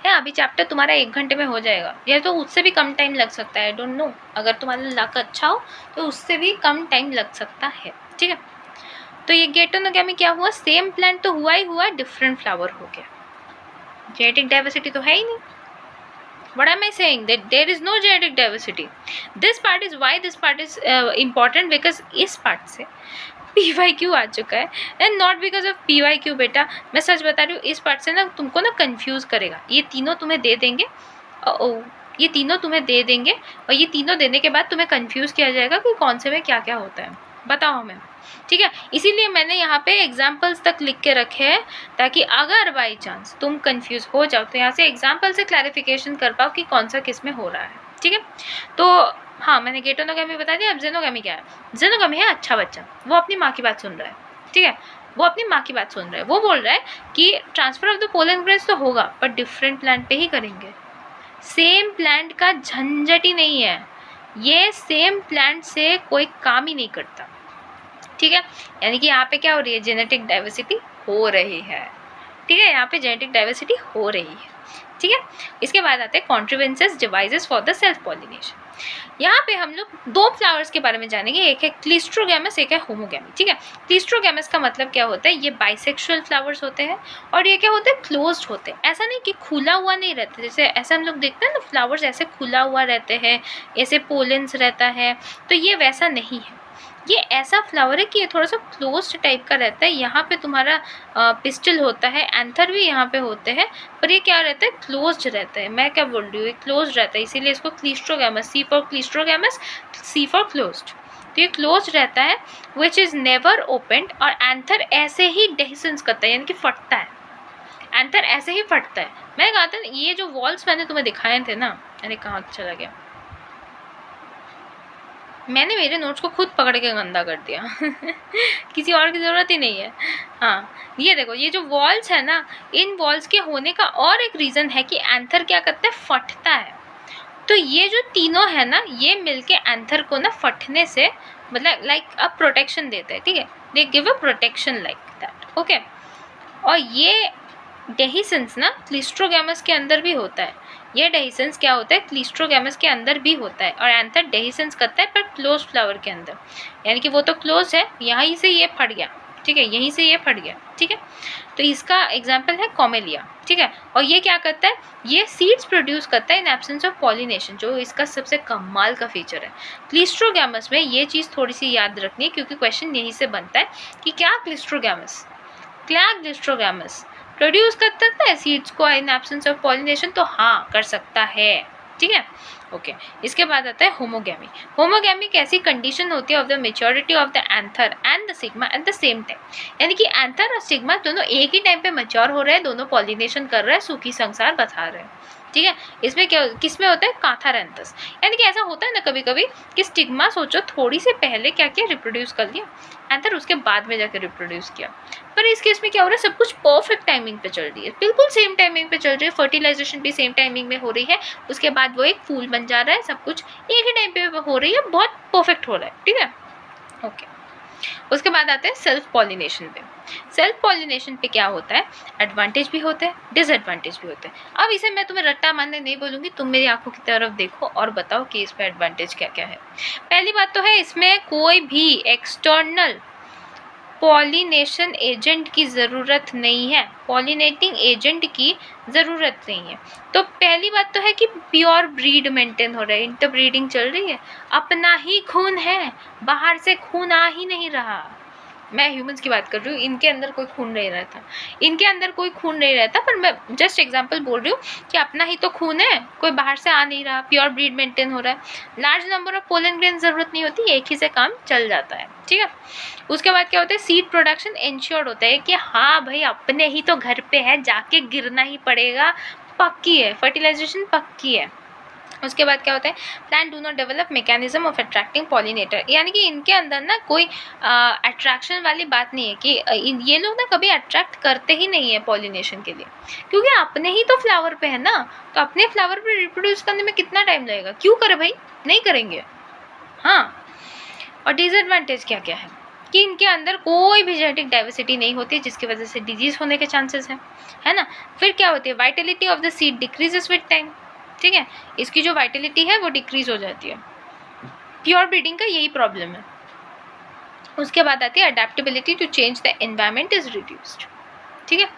Speaker 1: है, अभी चैप्टर तुम्हारा 1 घंटे में हो जाएगा, या तो उससे भी कम टाइम लग सकता है, डोंट नो। अगर तुम्हारा लक अच्छा हो तो उससे भी कम टाइम लग सकता है, ठीक है। तो ये गेटोनोगैमी क्या हुआ? सेम प्लांट तो हुआ ही हुआ, डिफरेंट फ्लावर हो गया। जेनेटिक डाइवर्सिटी तो है ही नहीं। What am I saying? That there is no genetic diversity. This part is why this part is important, because इस part से PYQ आ चुका है, and not because of PYQ बेटा। मैं सच बता रही हूँ, इस part से ना तुमको ना confuse करेगा। ये तीनों तुम्हें दे देंगे, ये तीनों तुम्हें दे देंगे, और ये तीनों देने के बाद तुम्हें confuse किया जाएगा कि कौन से में क्या क्या होता है। बताओ हमें, ठीक है। इसीलिए मैंने यहाँ पे एग्जाम्पल्स तक लिख के रखे हैं, ताकि अगर बाई चांस तुम कंफ्यूज हो जाओ तो यहाँ से एग्जाम्पल से क्लैरिफिकेशन कर पाओ कि कौन सा किस में हो रहा है, ठीक है। तो हाँ, मैंने गेटोनोगैमी बता दिया। अब जेनोगैमी क्या है? जेनोगैमी है अच्छा बच्चा, वो अपनी माँ की बात सुन रहा है, ठीक है, वो अपनी माँ की बात सुन रहा है। वो बोल रहा है कि transfer of the pollen grains तो होगा, पर डिफरेंट प्लांट पे ही करेंगे। सेम प्लांट का झंझट ही नहीं है, ये सेम प्लांट से कोई काम ही नहीं करता, ठीक है। यानी कि यहाँ पे क्या हो रही है? जेनेटिक डाइवर्सिटी हो रही है, ठीक है, यहाँ पे जेनेटिक डाइवर्सिटी हो रही है, ठीक है। इसके बाद आते हैं contrivances devices for the self pollination. यहाँ पे हम लोग 2 फ्लावर्स के बारे में जानेंगे, एक है क्लिस्ट्रोगैमस, एक है होमोगैमी, ठीक है। क्लिस्ट्रोगैमस का मतलब क्या होता है? ये बाइसेक्सुअल फ्लावर्स होते हैं, और ये क्या होते हैं? क्लोज्ड होते हैं। ऐसा नहीं कि खुला हुआ नहीं रहता, जैसे ऐसे हम लोग देखते हैं ना फ्लावर्स ऐसे खुला हुआ रहते हैं, ऐसे पोलेंस रहता है, तो ये वैसा नहीं है। ये ऐसा फ्लावर है कि ये थोड़ा सा क्लोज्ड टाइप का रहता है। यहाँ पे तुम्हारा पिस्टल होता है, एंथर भी यहाँ पे होते हैं, पर ये क्या रहता है, क्लोज्ड रहता है। मैं क्या बोल रही हूँ, ये क्लोज्ड रहता है, इसीलिए इसको क्लीस्ट्रोगैमस, सी फॉर क्लीस्ट्रोगैमस, सी फॉर क्लोज्ड। तो ये क्लोज रहता है, विच इज़ नेवर ओपनड, और एंथर ऐसे ही डेहिसेंस करता है, यानी कि फटता है। एंथर ऐसे ही फटता है। मैंने कहा था ये जो वॉल्स मैंने तुम्हें दिखाए थे ना, अरे कहाँ चला गया, मैंने मेरे नोट्स को खुद पकड़ के गंदा कर दिया किसी और की ज़रूरत ही नहीं है। हाँ, ये देखो, ये जो वॉल्स है ना, इन वॉल्स के होने का और एक रीज़न है कि एंथर क्या करता है, फटता है। तो ये जो तीनों है ना, ये मिलके एंथर को ना फटने से मतलब लाइक अ प्रोटेक्शन देते हैं, ठीक है, they give a protection like that, okay. और ये डेहिसेंस ना क्लीस्ट्रोगैमस के अंदर भी होता है। ये डेहिसेंस क्या होता है, क्लीस्ट्रोगैमस के अंदर भी होता है, और एंथर डेहिसेंस करता है पर क्लोज फ्लावर के अंदर, यानी कि वो तो क्लोज है, यहीं से ये फट गया, ठीक है, यहीं से ये फट गया, ठीक है। तो इसका एग्जाम्पल है कॉमेलिया, ठीक है। और ये क्या करता है, ये सीड्स प्रोड्यूस करता है इन एब्सेंस ऑफ पॉलिनेशन, जो इसका सबसे कमाल का फीचर है। क्लीस्ट्रोगैमस में ये चीज़ थोड़ी सी याद रखनी है, क्योंकि क्वेश्चन यहीं से बनता है कि क्या क्लीस्ट्रोगैमस प्रोड्यूस कर सकता है सीड्स को इन एब्सेंस ऑफ पॉलिनेशन, तो हाँ कर सकता है, ठीक है, ओके। इसके बाद आता है होमोगैमी। होमोगैमी एक ऐसी कंडीशन होती है of the maturity of the anther and the sigma at the same time, यानी कि एंथर और सिग्मा दोनों एक ही टाइम पे मैच्योर हो रहे हैं, दोनों पॉलिनेशन कर रहे हैं, सुखी संसार बता रहे हैं, ठीक है। इसमें क्या, किसमें होता है, काथारेंथस, यानी कि ऐसा होता है ना कभी कभी कि स्टिग्मा सोचो थोड़ी से पहले क्या किया, रिप्रोड्यूस कर लिया, एंथर उसके बाद में जाकर रिप्रोड्यूस किया। पर इस केस में क्या हो रहा है, सब कुछ परफेक्ट टाइमिंग पे चल रही है, बिल्कुल सेम टाइमिंग पे चल रही है, फर्टिलाइजेशन भी सेम टाइमिंग में हो रही है, उसके बाद वो एक फूल बन जा रहा है, सब कुछ एक ही टाइम पे हो रही है, बहुत परफेक्ट हो रहा है, ठीक है, ओके। उसके बाद आते हैं सेल्फ पॉलिनेशन पे। सेल्फ पॉलिनेशन पे क्या होता है, एडवांटेज भी होते हैं, डिसएडवांटेज भी होते हैं। अब इसे मैं तुम्हें रट्टा मारने नहीं बोलूँगी, तुम मेरी आंखों की तरफ देखो और बताओ कि इसमें एडवांटेज क्या क्या है। पहली बात तो है, इसमें कोई भी एक्सटर्नल पॉलिनेशन एजेंट की ज़रूरत नहीं है, पॉलिनेटिंग एजेंट की ज़रूरत नहीं है। तो पहली बात तो है कि प्योर ब्रीड मेंटेन हो रहा है, इंटरब्रीडिंग चल रही है, अपना ही खून है, बाहर से खून आ ही नहीं रहा। मैं ह्यूमंस की बात कर रही हूँ, इनके अंदर कोई खून नहीं रहता, इनके अंदर कोई खून नहीं रहता, पर मैं जस्ट एग्जांपल बोल रही हूँ कि अपना ही तो खून है, कोई बाहर से आ नहीं रहा, प्योर ब्रीड मेंटेन हो रहा है, large number of pollen grain ज़रूरत नहीं होती, एक ही से काम चल जाता है, ठीक है। उसके बाद क्या होता है, सीड प्रोडक्शन इंश्योर्ड होता है कि हाँ भाई अपने ही तो घर पे है, जाके गिरना ही पड़ेगा, पक्की है, फर्टिलाइजेशन पक्की है। उसके बाद क्या होता है, plant do not develop mechanism of attracting pollinator, यानी कि इनके अंदर ना कोई अट्रैक्शन वाली बात नहीं है कि ये लोग ना कभी अट्रैक्ट करते ही नहीं है पॉलिनेशन के लिए, क्योंकि अपने ही तो फ्लावर पे है ना, तो अपने फ्लावर पे रिप्रोड्यूस करने में कितना टाइम लगेगा, क्यों करे भाई, नहीं करेंगे। हाँ, और डिसएडवांटेज क्या क्या है कि इनके अंदर कोई भी जेनेटिक डाइवर्सिटी नहीं होती, जिसकी वजह से डिजीज होने के चांसेस हैं, है ना। फिर क्या होती है, Vitality of the seed decreases with time, ठीक है, इसकी जो वाइटलिटी है वो डिक्रीज हो जाती है, प्योर ब्रीडिंग का यही प्रॉब्लम है। उसके बाद आती है adaptability to change the environment is reduced, ठीक है।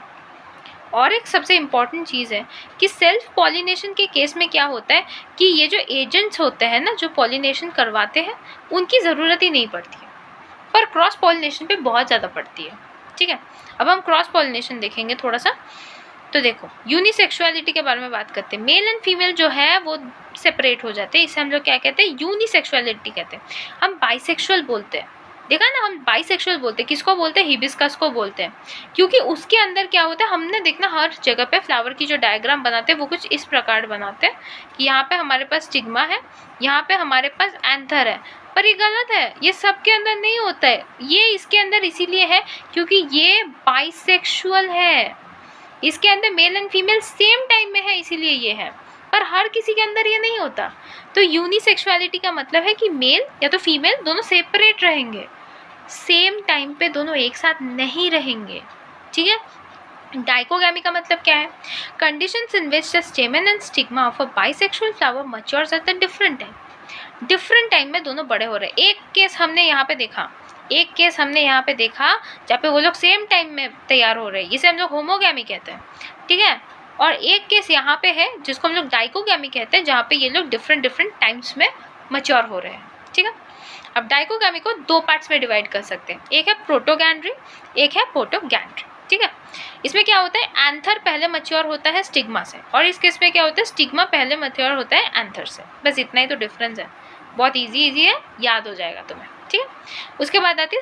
Speaker 1: और एक सबसे इम्पॉर्टेंट चीज़ है कि सेल्फ पॉलिनेशन के केस में क्या होता है कि ये जो एजेंट्स होते हैं ना, जो पॉलिनेशन करवाते हैं, उनकी ज़रूरत ही नहीं पड़ती है, पर क्रॉस पॉलिनेशन पे बहुत ज़्यादा पड़ती है, ठीक है। अब हम क्रॉस पॉलिनेशन देखेंगे थोड़ा सा, तो देखो यूनिसेक्सुअलिटी के बारे में बात करते हैं, मेल एंड फीमेल जो है वो सेपरेट हो जाते हैं, इसे हम लोग क्या कहते हैं, यूनिसेक्सुअलिटी कहते हैं। हम बाइसेक्सुअल बोलते हैं, देखा ना, हम बाइसेक्सुअल बोलते हैं, किसको बोलते हैं, हिबिस्कस को बोलते हैं, क्योंकि उसके अंदर क्या होता है, हमने देखना हर जगह पे फ्लावर की जो डायग्राम बनाते हैं वो कुछ इस प्रकार बनाते हैं कि यहाँ पे हमारे पास स्टिग्मा है, यहाँ पे हमारे पास एंथर है, पर ये गलत है, ये सबके अंदर नहीं होता है, ये इसके अंदर इसीलिए है क्योंकि ये बाइसेक्सुअल है, इसके अंदर male and female same time में है, इसीलिए ये है, पर हर किसी के अंदर ये नहीं होता। तो यूनिसेक्सुअलिटी का मतलब है कि मेल या तो फीमेल दोनों सेपरेट रहेंगे, सेम टाइम पे दोनों एक साथ नहीं रहेंगे, ठीक है। डाइकोगैमी का मतलब क्या है, conditions in which the स्टेमन and stigma of a bisexual flower matures at the different time में दोनों बड़े हो रहे हैं। एक केस हमने यहाँ पे देखा, जहाँ पे वो लोग सेम टाइम में तैयार हो रहे हैं, इसे हम लोग होमोगैमी कहते हैं, ठीक है। और एक केस यहाँ पे है जिसको हम लोग डाइकोगैमी कहते हैं, जहाँ पे ये लोग डिफरेंट टाइम्स में मैच्योर हो रहे हैं, ठीक है। अब डाइकोगामी को दो पार्ट्स में डिवाइड कर सकते हैं, एक है प्रोटोगैंड्री, एक है पोटोगैंड्री। ठीक है, इसमें क्या होता है, एंथर पहले मैच्योर होता है स्टिग्मा से, और इस केस में क्या होता है, स्टिग्मा पहले मैच्योर होता है एंथर से। बस इतना ही तो डिफरेंस है, बहुत इजी है, याद हो जाएगा तुम्हें। ठीक है, उसके बाद आती है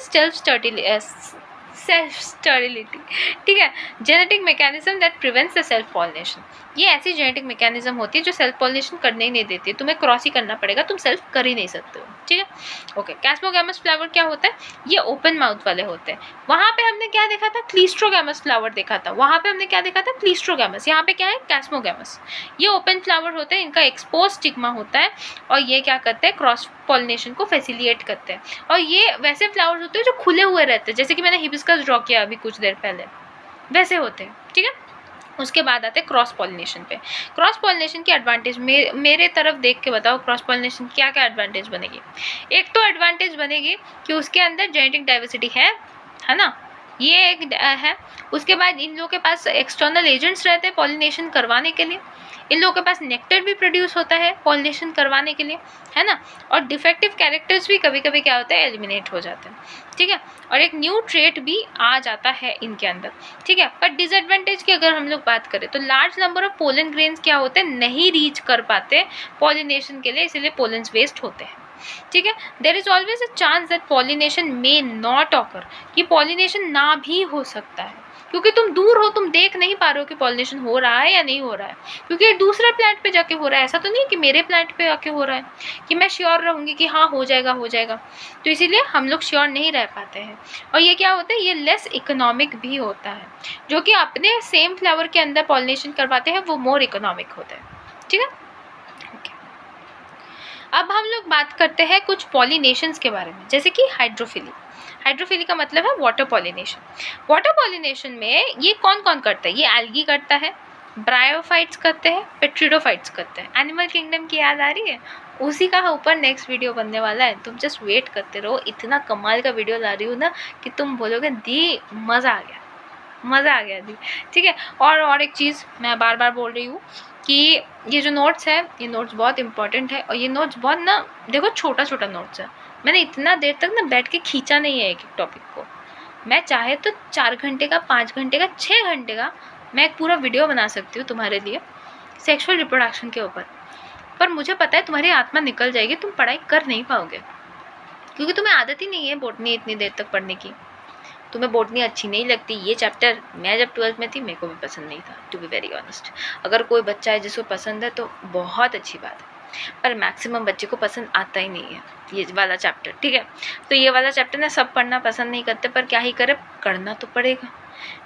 Speaker 1: सेल्फ स्टेरिलिटी। ठीक है, genetic mechanism that prevents the self pollination. ये ऐसी जेनेटिक मैकेनिज्म होती है जो सेल्फ पॉलिनेशन करने ही नहीं देती है, तुम्हें क्रॉस ही करना पड़ेगा, तुम सेल्फ कर ही नहीं सकते हो। ठीक है, ओके। कैस्मोगैमस फ्लावर क्या होता है, ये ओपन माउथ वाले होते हैं। वहाँ पे हमने क्या देखा था, क्लीस्ट्रोगैमस फ्लावर देखा था, वहाँ पे हमने क्या देखा था, क्लीस्ट्रोगैमस। यहाँ पे क्या है, कैस्मोगैमस। ये ओपन फ्लावर होते हैं, इनका एक्सपोज स्टिग्मा होता है, और ये क्या करते हैं, क्रॉस पॉलिनेशन को फैसिलिटेट करते हैं। और ये वैसे फ्लावर्स होते हैं जो खुले हुए रहते हैं, जैसे कि मैंने हिबिस्कस ड्रॉ किया अभी कुछ देर पहले, वैसे होते हैं। ठीक है, उसके बाद आते हैं क्रॉस पॉलिनेशन पे। क्रॉस पॉलिनेशन की एडवांटेज मेरे तरफ देख के बताओ, क्रॉस पॉलिनेशन क्या क्या एडवांटेज बनेगी। एक तो एडवांटेज बनेगी कि उसके अंदर जेनेटिक डाइवर्सिटी है ना, ये एक है। उसके बाद इन लोगों के पास एक्सटर्नल एजेंट्स रहते हैं पॉलिनेशन करवाने के लिए, इन लोगों के पास नेक्टर भी प्रोड्यूस होता है पॉलिनेशन करवाने के लिए, है ना। और डिफेक्टिव कैरेक्टर्स भी कभी कभी क्या होता है, एलिमिनेट हो जाते हैं। ठीक है, और एक न्यू ट्रेट भी आ जाता है इनके अंदर। ठीक है, पर डिसएडवांटेज की अगर हम लोग बात करें तो large number of pollen grains क्या होते हैं, नहीं रीच कर पाते पॉलिनेशन के लिए, इसीलिए पोलन्स वेस्ट होते हैं। ठीक है, there is always a chance that pollination may not occur, कि पॉलिनेशन ना भी हो सकता है, क्योंकि तुम दूर हो, तुम देख नहीं पा रहे हो कि पॉलिनेशन हो रहा है या नहीं हो रहा है, क्योंकि दूसरे प्लांट पे जाके हो रहा है। ऐसा तो नहीं कि मेरे प्लांट पे आके हो रहा है कि मैं श्योर रहूँगी कि हाँ हो जाएगा हो जाएगा, तो इसीलिए हम लोग श्योर नहीं रह पाते हैं। और ये क्या होता है, ये लेस इकोनॉमिक भी होता है, जो कि अपने सेम फ्लावर के अंदर पॉलिनेशन करवाते हैं वो मोर इकोनॉमिक होता है। ठीक है, अब हम लोग बात करते हैं कुछ पॉलिनेशंस के बारे में, जैसे कि हाइड्रोफिली। हाइड्रोफिली का मतलब है वाटर पॉलिनेशन। वाटर पॉलिनेशन में ये कौन कौन करता है, ये एल्गी करता है, ब्रायोफाइट्स करते हैं, पेट्रिडोफाइट्स करते हैं। एनिमल किंगडम की याद आ रही है, उसी का ऊपर नेक्स्ट वीडियो बनने वाला है, तुम जस्ट वेट करते रहो। इतना कमाल का वीडियो ला रही हूँ ना कि तुम बोलोगे दी मज़ा आ गया, मज़ा आ गया दी। ठीक है, और एक चीज़ मैं बार बार बोल रही हूँ कि ये जो नोट्स है, ये नोट्स बहुत इंपॉर्टेंट है, और ये नोट्स बहुत ना, देखो छोटा छोटा नोट्स है, मैंने इतना देर तक ना बैठ के खींचा नहीं है एक एक टॉपिक को। मैं चाहे तो 4 घंटे का, 5 घंटे का, 6 घंटे का मैं एक पूरा वीडियो बना सकती हूँ तुम्हारे लिए सेक्सुअल रिप्रोडक्शन के ऊपर, पर मुझे पता है तुम्हारी आत्मा निकल जाएगी, तुम पढ़ाई कर नहीं पाओगे, क्योंकि तुम्हें आदत ही नहीं है बोटनी इतनी देर तक पढ़ने की। तुम्हें बोटनी अच्छी नहीं लगती। ये चैप्टर मैं जब 12th में थी मेरे को भी पसंद नहीं था, टू बी वेरी ऑनेस्ट। अगर कोई बच्चा है जिसको पसंद है तो बहुत अच्छी बात है, पर मैक्सिमम बच्चे को पसंद आता ही नहीं है ये वाला चैप्टर। ठीक है, तो ये वाला चैप्टर ना सब पढ़ना पसंद नहीं करते, पर क्या ही करे, करना तो पड़ेगा,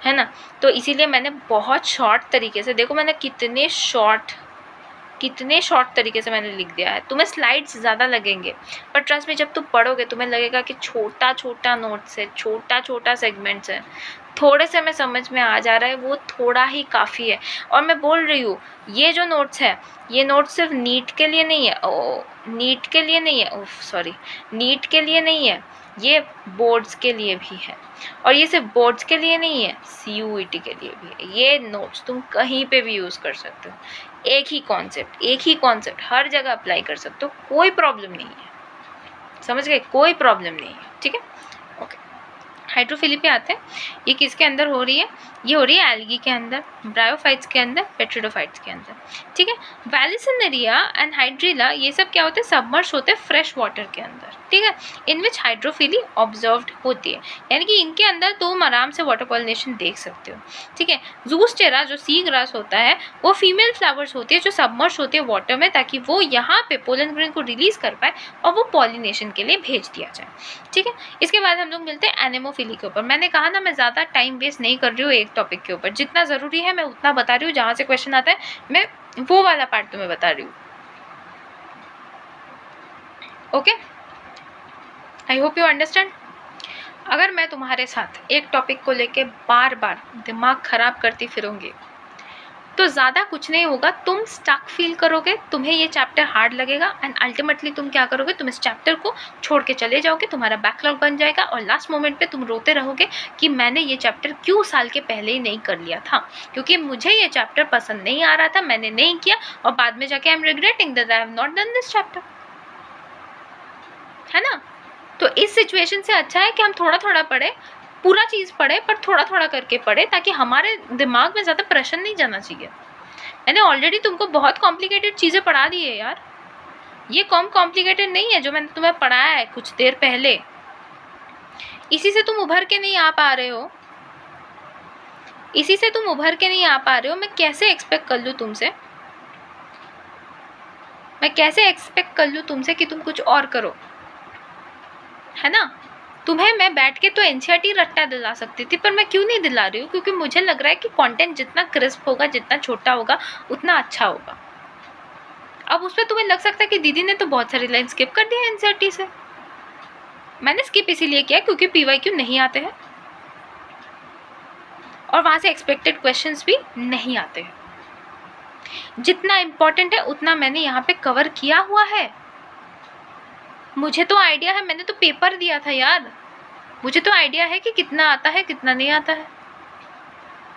Speaker 1: है ना। तो इसीलिए मैंने बहुत शॉर्ट तरीके से, देखो मैंने कितने शॉर्ट तरीके से मैंने लिख दिया है। तुम्हें स्लाइड्स ज़्यादा लगेंगे, पर ट्रस्ट में जब तुम पढ़ोगे तुम्हें लगेगा कि छोटा छोटा नोट्स है, छोटा छोटा सेगमेंट्स है, थोड़े से में समझ में आ जा रहा है, वो थोड़ा ही काफ़ी है। और मैं बोल रही हूँ ये जो नोट्स है, ये नोट्स सिर्फ नीट के लिए नहीं है, नीट के लिए नहीं है, ये बोर्ड्स के लिए भी है, और ये सिर्फ बोर्ड्स के लिए नहीं है, CUET के लिए भी है। ये नोट्स तुम कहीं पे भी यूज़ कर सकते हो, एक ही कॉन्सेप्ट हर जगह अप्लाई कर सकते हो, कोई प्रॉब्लम नहीं है, समझ गए, कोई प्रॉब्लम नहीं है। ठीक है, ओके। हाइड्रोफिली पे आते हैं, ये किसके अंदर हो रही है, ये हो रही है एल्गी के अंदर, ब्रायोफाइट्स के अंदर, पेट्रिडोफाइट्स के अंदर। ठीक है, वैलिसिनेरिया एंड हाइड्रिला ये सब क्या होते हैं, सबमर्ज होते हैं फ्रेश वाटर के अंदर। ठीक है, इन विच हाइड्रोफिली ऑब्जर्व्ड होती है, यानी कि इनके अंदर तुम आराम से वाटर पॉलिनेशन देख सकते हो। ठीक है, जूस्टेरा जो सी ग्रास होता है वो फीमेल फ्लावर्स होती है जो सबमर्ज होती है वाटर में, ताकि वो यहाँ पे पोलन ग्रेन को रिलीज कर पाए और वो पॉलिनेशन के लिए भेज दिया जाए। ठीक है, इसके बाद हम लोग मिलते हैं एनेमोफिली के ऊपर। मैंने कहा ना मैं ज़्यादा टाइम वेस्ट नहीं कर रही हूँ एक टॉपिक के ऊपर, जितना ज़रूरी है मैं उतना बता रही हूँ, जहाँ से क्वेश्चन आता है मैं वो वाला पार्ट तुम्हें बता रही हूँ। Okay, I hope you understand. अगर मैं तुम्हारे साथ एक टॉपिक को लेके बार बार दिमाग खराब करती फिरूंगी तो ज़्यादा कुछ नहीं होगा, तुम स्टक फील करोगे, तुम्हें ये चैप्टर हार्ड लगेगा, एंड अल्टीमेटली तुम क्या करोगे, तुम इस चैप्टर को छोड़ के चले जाओगे, तुम्हारा बैकलॉग बन जाएगा, और लास्ट मोमेंट पे तुम रोते रहोगे कि मैंने ये चैप्टर क्यों साल के पहले ही नहीं कर लिया था, क्योंकि मुझे ये चैप्टर पसंद नहीं आ रहा था, मैंने नहीं किया, और बाद में जाके I am regretting that I have not done this chapter, है ना। तो इस सिचुएशन से अच्छा है कि हम थोड़ा थोड़ा पढ़े, पूरा चीज़ पढ़े पर थोड़ा थोड़ा करके पढ़े, ताकि हमारे दिमाग में ज़्यादा प्रेशर नहीं जाना चाहिए। मैंने ऑलरेडी तुमको बहुत कॉम्प्लिकेटेड चीज़ें पढ़ा दी है यार, ये कम कॉम्प्लिकेटेड नहीं है जो मैंने तुम्हें पढ़ाया है कुछ देर पहले। इसी से तुम उभर के नहीं आ पा रहे हो, इसी से तुम उभर के नहीं आ पा रहे हो। मैं कैसे एक्सपेक्ट कर लूँ तुमसे, मैं कैसे एक्सपेक्ट कर लूँ तुमसे कि तुम कुछ और करो, है ना। तुम्हें मैं बैठ के तो एनसीईआरटी रट्टा दिला सकती थी, पर मैं क्यों नहीं दिला रही हूँ, क्योंकि मुझे लग रहा है कि कंटेंट जितना क्रिस्प होगा, जितना छोटा होगा, उतना अच्छा होगा। अब उसमें तुम्हें लग सकता है कि दीदी ने तो बहुत सारी लाइन स्किप कर दी है एनसीईआरटी से। मैंने स्किप इसीलिए किया क्योंकि पीवाईक्यू नहीं आते हैं और वहाँ से एक्सपेक्टेड क्वेश्चंस भी नहीं आते हैं। जितना इम्पोर्टेंट है उतना मैंने यहाँ पे कवर किया हुआ है। मुझे तो आइडिया है, मैंने तो पेपर दिया था यार, मुझे तो आइडिया है कि कितना आता है कितना नहीं आता है,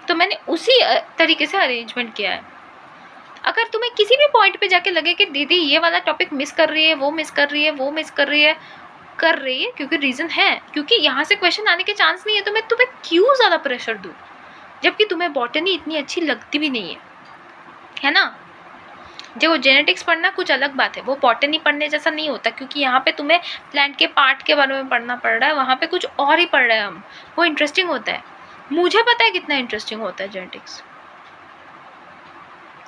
Speaker 1: तो मैंने उसी तरीके से अरेंजमेंट किया है। अगर तुम्हें किसी भी पॉइंट पे जाके लगे कि दीदी ये वाला टॉपिक मिस कर रही है, वो मिस कर रही है, वो मिस कर रही है, क्योंकि रीज़न है, क्योंकि यहाँ से क्वेश्चन आने के चांस नहीं है, तो मैं तुम्हें क्यों ज़्यादा प्रेशर दूँ, जबकि तुम्हें बॉटनी इतनी अच्छी लगती भी नहीं है ना। जो जेनेटिक्स पढ़ना कुछ अलग बात है, वो बॉटनी पढ़ने जैसा नहीं होता, क्योंकि यहाँ पे तुम्हें प्लांट के पार्ट के बारे में पढ़ना पड़ रहा है, वहाँ पे कुछ और ही पढ़ रहे हैं हम, वो इंटरेस्टिंग होता है। मुझे पता है कितना इंटरेस्टिंग होता है जेनेटिक्स,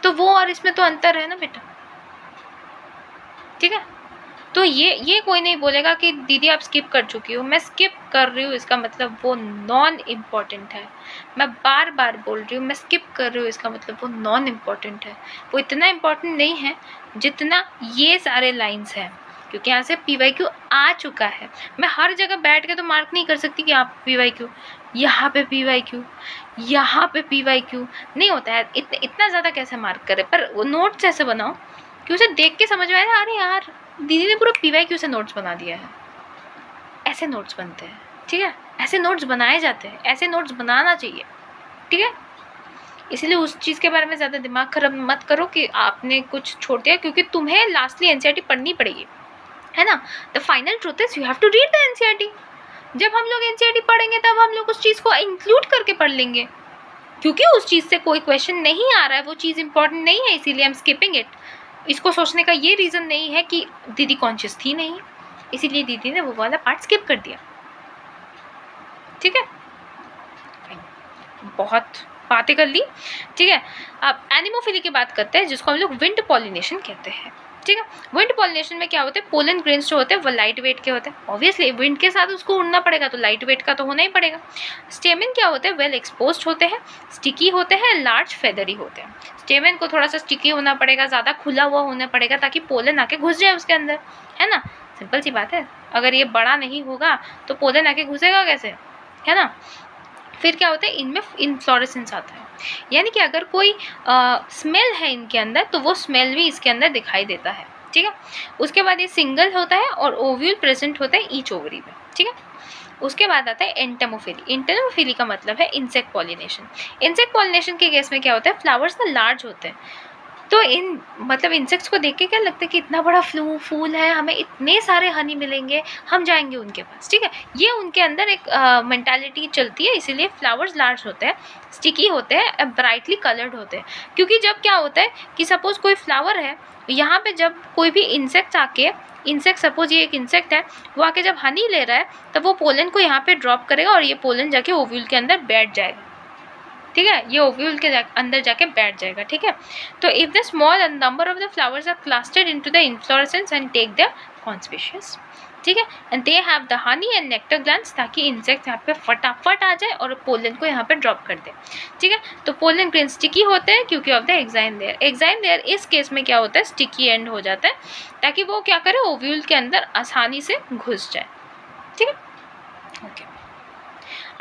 Speaker 1: तो वो और इसमें तो अंतर है ना बेटा, ठीक है। तो ये कोई नहीं बोलेगा कि दीदी आप स्किप कर चुकी हो। मैं स्किप कर रही हूँ इसका मतलब वो नॉन इम्पॉर्टेंट है। मैं बार बार बोल रही हूँ मैं स्किप कर रही हूँ, इसका मतलब वो नॉन इम्पॉर्टेंट है, वो इतना इम्पॉर्टेंट नहीं है जितना ये सारे लाइंस हैं, क्योंकि यहाँ से पीवाईक्यू आ चुका है। मैं हर जगह बैठ के तो मार्क नहीं कर सकती कि आप पीवाईक्यू, यहाँ पे पीवाईक्यू, यहाँ पे पीवाईक्यू, नहीं होता है। इतना ज़्यादा कैसे मार्क करें, पर वो नोट्स ऐसे बनाओ कि उसे देख के समझ में आए, अरे यार दीदी ने पूरा पीवाईक्यू से नोट्स बना दिया है। ऐसे नोट्स बनते हैं, ठीक है, ऐसे नोट्स बनाए जाते हैं, ऐसे नोट्स बनाना चाहिए, ठीक है। इसलिए उस चीज़ के बारे में ज़्यादा दिमाग खराब मत करो कि आपने कुछ छोड़ दिया, क्योंकि तुम्हें लास्टली एनसीईआरटी पढ़नी पड़ेगी, है ना। The final truth is you have to read the NCERT. जब हम लोग एनसीईआरटी पढ़ेंगे तब हम लोग उस चीज़ को इंक्लूड करके पढ़ लेंगे, क्योंकि उस चीज़ से कोई क्वेश्चन नहीं आ रहा है, वो चीज़ इंपॉर्टेंट नहीं है, इसीलिए हम स्किपिंग इट। इसको सोचने का ये रीज़न नहीं है कि दीदी कॉन्शियस थी नहीं, इसीलिए दीदी ने वो वाला पार्ट स्किप कर दिया, ठीक है। बहुत बातें कर ली, ठीक है। अब एनिमोफिली की बात करते हैं, जिसको हम लोग विंड पॉलिनेशन कहते हैं, ठीक है। विंड पॉलिनेशन में क्या होता है, पोलन ग्रेन्स जो होते हैं वो लाइट वेट के होते हैं। ऑब्वियसली विंड के साथ उसको उड़ना पड़ेगा, तो लाइट वेट का तो होना ही पड़ेगा। स्टेमन क्या होते हैं, वेल एक्सपोज्ड होते हैं, स्टिकी होते हैं, लार्ज फेदरी होते हैं। स्टेमन को थोड़ा सा स्टिकी होना पड़ेगा, ज़्यादा खुला हुआ होना पड़ेगा, ताकि पोलन आके घुस जाए उसके अंदर, है ना। सिंपल सी बात है, अगर ये बड़ा नहीं होगा तो पोलन आके घुसेगा कैसे, है ना। फिर क्या होता है, इनमें इन्फ्लोरेसेंस आता है, यानी कि अगर कोई स्मेल है इनके अंदर तो वो स्मेल भी इसके अंदर दिखाई देता है, ठीक है। उसके बाद ये सिंगल होता है और ओव्यूल प्रेजेंट होता है ईच ओवरी में, ठीक है। उसके बाद आता है एंटेमोफिली। एंटेमोफिली का मतलब है इंसेक्ट पॉलिनेशन। इंसेक्ट पॉलिनेशन के केस में क्या होता है, फ्लावर्स ना लार्ज होते हैं, तो इन मतलब इंसेक्ट्स को देख के क्या लगता है कि इतना बड़ा फूल है, हमें इतने सारे हनी मिलेंगे, हम जाएंगे उनके पास, ठीक है। ये उनके अंदर एक मेंटालिटी चलती है, इसीलिए फ्लावर्स लार्ज होते हैं, स्टिकी होते हैं, ब्राइटली कलर्ड होते हैं। क्योंकि जब क्या होता है कि सपोज़ कोई फ्लावर है, यहाँ पे जब कोई भी इंसेक्ट सपोज ये एक इंसेक्ट है, वो आके जब हनी ले रहा है तब वो पोलन को यहाँ पे ड्रॉप करेगा और ये पोलन जाके ओव्यूल के अंदर बैठ जाएगा, ठीक है। ये ओव्यूल के अंदर जाके बैठ जाएगा, ठीक है। तो if the small number of the flowers are clustered into the inflorescence and take the conspicuous, ठीक है, and they have the honey and nectar glands, ताकि इंसेक्ट यहाँ पे फटाफट आ जाए और पोलन को यहाँ पे ड्रॉप कर दे, ठीक है। तो पोलन ग्रेन स्टिकी होते हैं क्योंकि of the exine layer. Exine layer इस केस में क्या होता है, स्टिकी एंड हो जाता है, ताकि वो क्या करे, ओव्यूल के अंदर आसानी से घुस जाए, ठीक है। ओके,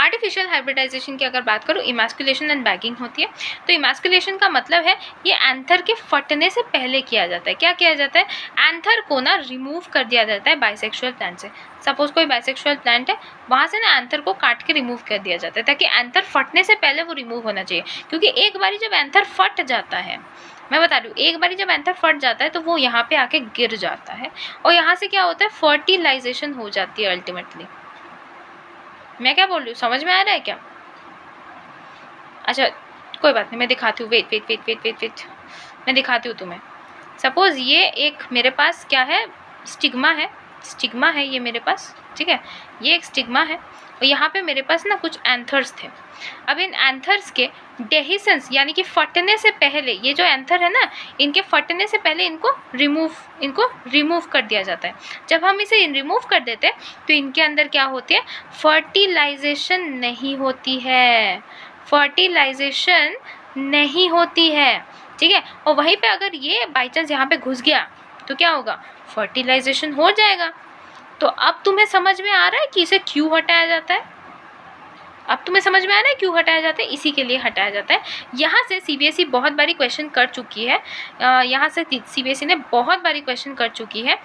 Speaker 1: आर्टिफिशियल हाइब्रिडाइजेशन की अगर बात करूँ, इमैस्कुलेशन एंड बैगिंग होती है। तो इमैस्कुलेशन का मतलब है ये एंथर के फटने से पहले किया जाता है। क्या किया जाता है, एंथर को ना रिमूव कर दिया जाता है बाइसेक्सुअल प्लांट से। सपोज कोई बाइसेक्सुअल प्लांट है, वहाँ से ना एंथर को काट के रिमूव कर दिया जाता है, ताकि एंथर फटने से पहले वो रिमूव होना चाहिए। क्योंकि एक बारी जब एंथर फट जाता है मैं बता रही हूँ, एक बारी जब एंथर फट जाता है तो वो यहाँ पे आके गिर जाता है और यहाँ से क्या होता है, फर्टिलाइजेशन हो जाती है अल्टीमेटली। मैं क्या बोल रही हूँ, समझ में आ रहा है क्या? अच्छा कोई बात नहीं, मैं दिखाती हूँ, wait wait wait wait wait wait, मैं दिखाती हूँ तुम्हें। सपोज ये एक मेरे पास क्या है, स्टिग्मा है, स्टिग्मा है ये मेरे पास, ठीक है, ये एक स्टिग्मा है और यहाँ पे मेरे पास ना कुछ एंथर्स थे। अब इन एंथर्स के डेहिसेंस यानी कि फटने से पहले, ये जो एंथर है ना, इनके फटने से पहले इनको रिमूव कर दिया जाता है। जब हम इसे रिमूव कर देते हैं तो इनके अंदर क्या होती है, फर्टिलाइजेशन नहीं होती है, फर्टिलाइजेशन नहीं होती है, ठीक है। और वहीं पे अगर ये बाई चांस यहाँ पे घुस गया तो क्या होगा, फर्टिलाइजेशन हो जाएगा। तो अब तुम्हें समझ में आ रहा है कि इसे क्यों हटाया जाता है? अब तुम्हें समझ में आ रहा है क्यों हटाया जाता है? इसी के लिए हटाया जाता है। यहाँ से सीबीएसई बहुत बारी क्वेश्चन कर चुकी है, यहाँ से सीबीएसई ने बहुत बारी क्वेश्चन कर चुकी है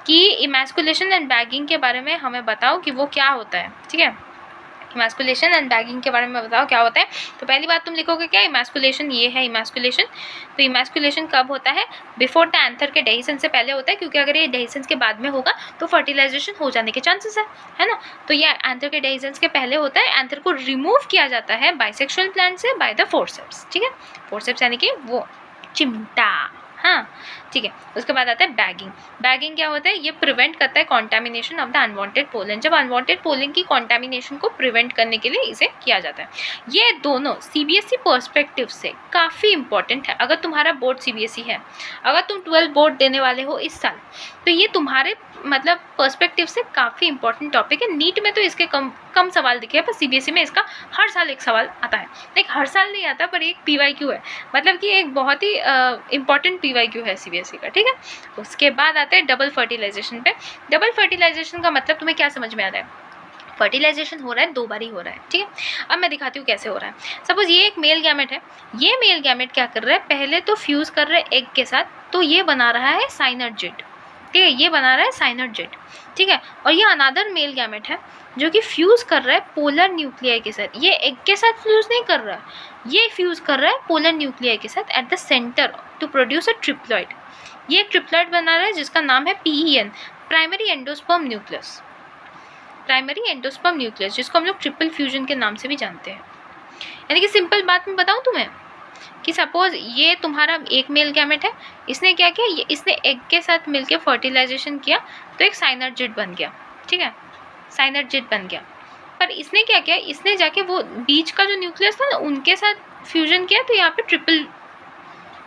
Speaker 1: कि इमैस्कुलेशन एंड बैगिंग के बारे में हमें बताओ कि वो क्या होता है, ठीक है। इमैस्कुलेशन एंड बैगिंग के बारे में बताओ क्या होता है। तो पहली बात तुम लिखोगे क्या, इमैस्कुलेशन, ये है इमैस्कुलेशन। तो इमैस्कुलेशन कब होता है, बिफोर द एंथर के डेहिसन से पहले होता है, क्योंकि अगर ये डेहिसन के बाद में होगा तो फर्टिलाइजेशन हो जाने के चांसेस है ना। तो ये एंथर के डेहिसन के पहले होता है। एंथर को रिमूव किया जाता है बाइसेक्सुअल प्लांट से बाय द फोर्सेप्स, ठीक है। फोर्सेप्स यानी कि वो चिमटा, हाँ ठीक है। उसके बाद आता है बैगिंग। बैगिंग क्या होता है, ये प्रिवेंट करता है contamination of the unwanted pollen. जब अनवांटेड पोलन की कॉन्टामिनेशन को प्रिवेंट करने के लिए इसे किया जाता है। ये दोनों सीबीएसई पर्सपेक्टिव से काफ़ी इंपॉर्टेंट है। अगर तुम्हारा बोर्ड सीबीएसई है, अगर तुम 12 बोर्ड देने वाले हो इस साल, तो ये तुम्हारे मतलब पर्सपेक्टिव से काफ़ी इंपॉर्टेंट टॉपिक है। नीट में तो इसके कम सवाल दिखे हैं, पर सीबीएसई में इसका हर साल एक सवाल आता है। लाइक हर साल नहीं आता, पर एक पीवाईक्यू है, मतलब कि एक बहुत ही इंपॉर्टेंट पीवाईक्यू है सीबीएसई का, ठीक है। उसके बाद आते हैं डबल फर्टिलाइजेशन पे। डबल फर्टिलाइजेशन का मतलब तुम्हें क्या समझ में आ रहा है, फर्टिलाइजेशन हो रहा है, 2 बारी हो रहा है, ठीक है। अब मैं दिखाती हूँ कैसे हो रहा है। सपोज ये एक मेल गैमेट है, ये मेल गैमेट क्या कर रहा है, पहले तो फ्यूज कर रहा है एग के साथ, तो ये बना रहा है साइनर्जिड, ठीक है, ये बना रहा है साइनर्जिड, ठीक है। और ये अनदर मेल गैमेट है जो कि फ्यूज कर रहा है पोलर न्यूक्लियाई के साथ। ये एग के साथ फ्यूज नहीं कर रहा है, ये फ्यूज कर रहा है पोलर न्यूक्लियाई के साथ at the centre to produce a triploid. ये एक ट्रिप्लॉइड बना रहा है जिसका नाम है PEN, primary endosperm nucleus, primary endosperm nucleus, जिसको हम लोग ट्रिपल फ्यूजन के नाम से भी जानते हैं। यानी कि सिंपल बात मैं बताऊँ तुम्हें कि सपोज ये तुम्हारा एक मेल गैमेट है, इसने क्या किया, ये इसने एग के साथ मिलकर फर्टिलाइजेशन किया तो एक साइनर्जिड बन गया, ठीक है, साइनर्जिड बन गया। पर इसने क्या किया, इसने जाके वो बीच का जो न्यूक्लियस था ना उनके साथ फ्यूजन किया, तो यहाँ पे ट्रिपल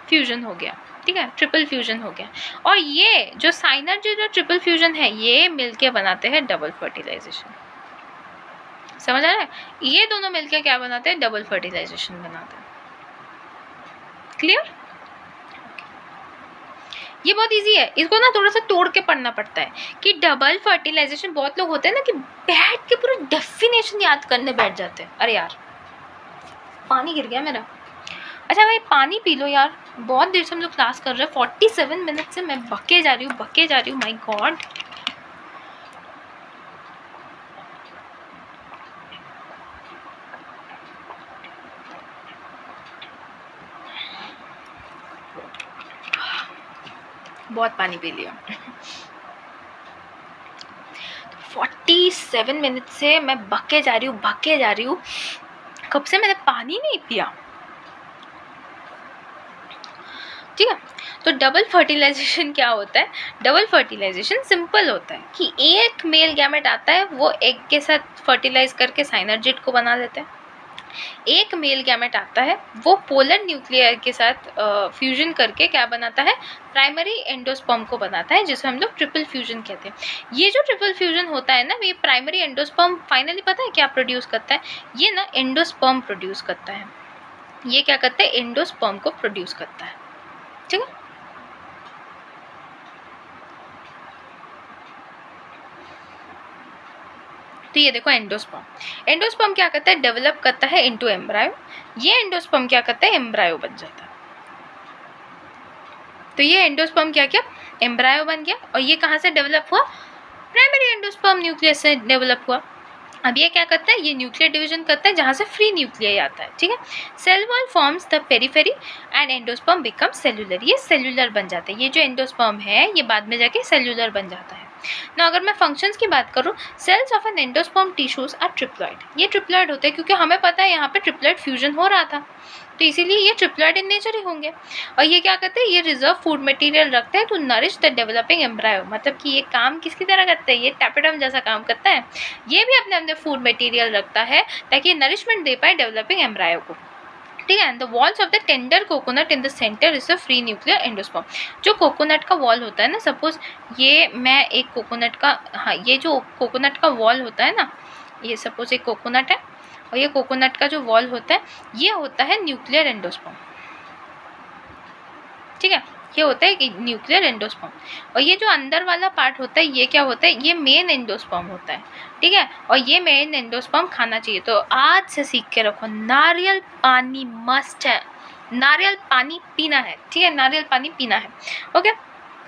Speaker 1: फ्यूजन हो गया, ठीक है, ट्रिपल फ्यूजन हो गया। और ये जो साइनर्जिड और ट्रिपल फ्यूजन है, ये मिलके बनाते हैं डबल फर्टिलाइजेशन। समझ आ रहा है, ये दोनों मिलके क्या बनाते हैं, डबल फर्टिलाइजेशन बनाते हैं। क्लियर? ये बहुत इजी है, इसको ना थोड़ा सा तोड़ के पढ़ना पड़ता है कि डबल फर्टिलाइजेशन, बहुत लोग होते हैं ना कि बैठ के पूरा डेफिनेशन याद करने बैठ जाते हैं। अरे यार पानी गिर गया मेरा। अच्छा भाई पानी पी लो यार, बहुत देर से हम लोग क्लास कर रहे हैं, 47 मिनट से मैं बके जा रही हूँ, माय गॉड। बहुत पानी पी लिया। 47 मिनट से मैं बके जा रही हूँ, कब से मैंने पानी नहीं पिया, ठीक है। तो डबल फर्टिलाइजेशन क्या होता है, डबल फर्टिलाइजेशन सिंपल होता है कि एक मेल गैमेट आता है, वो एग के साथ फर्टिलाइज करके साइनर्जिड को बना लेते हैं। एक मेल गैमेट आता है, वो पोलर न्यूक्लियर के साथ फ्यूजन करके क्या बनाता है, प्राइमरी एंडोस्पर्म को बनाता है, जिसे हम लोग ट्रिपल फ्यूजन कहते हैं। ये जो ट्रिपल फ्यूजन होता है ना, ये प्राइमरी एंडोस्पर्म फाइनली पता है क्या प्रोड्यूस करता है, ये ना एंडोस्पर्म प्रोड्यूस करता है। ये क्या करता है, एंडोस्पर्म को प्रोड्यूस करता है, ठीक है। तो ये देखो एंडोस्पर्म क्या करता है, डेवलप करता है इनटू एम्ब्रायो। ये एंडोस्पर्म क्या करता है, एम्ब्रायो बन जाता है। तो ये एंडोस्पर्म क्या किया, एम्ब्रायो बन गया। और ये कहाँ से डेवलप हुआ, प्राइमरी एंडोस्पर्म न्यूक्लियस से डेवलप हुआ। अब ये क्या करता है, ये न्यूक्लियर डिवीजन करता है जहाँ से फ्री न्यूक्लियर आता है, ठीक है। Cell wall forms the periphery and endosperm become cellular, ये सेल्यूलर बन जाता है। ये जो एंडोस्पर्म है ये बाद में जाके सेल्यूलर बन जाता है ना। अगर मैं फंक्शंस की बात करूँ, cells of an endosperm tissues are triploid, ये ट्रिप्लॉइड होते हैं क्योंकि हमें पता है यहाँ पे ट्रिप्लॉइड फ्यूजन हो रहा था, तो इसीलिए ये ट्रिप्लॉइड इन नेचर ही होंगे। और ये क्या करते हैं, ये रिजर्व फूड मटेरियल रखते हैं to nourish the developing embryo, मतलब कि ये काम किसकी तरह करते हैं, ये टैपेटम जैसा काम करता है। ये भी अपने अंदर फूड मटेरियल रखता है ताकि ये नरिशमेंट दे पाए डेवलपिंग एम्ब्रायो को, ठीक है। The walls of the tender coconut in the centre is a free nuclear endosperm. जो कोकोनट का वॉल होता है ना, सपोज ये मैं एक कोकोनट का, हाँ ये जो कोकोनट का वॉल होता है ना, ये सपोज एक कोकोनट है और ये कोकोनट का जो वॉल होता है ये होता है न्यूक्लियर एंडोस्पर्म, ठीक है। ये होता है कि न्यूक्लियर एंडोस्पर्म। और ये जो अंदर वाला पार्ट होता है ये क्या होता है, ये मेन एंडोस्पर्म होता है, ठीक है। और ये मेन एंडोस्पर्म खाना चाहिए। तो आज से सीख के रखो, नारियल पानी मस्ट है, नारियल पानी पीना है, ठीक है, नारियल पानी पीना है, ओके।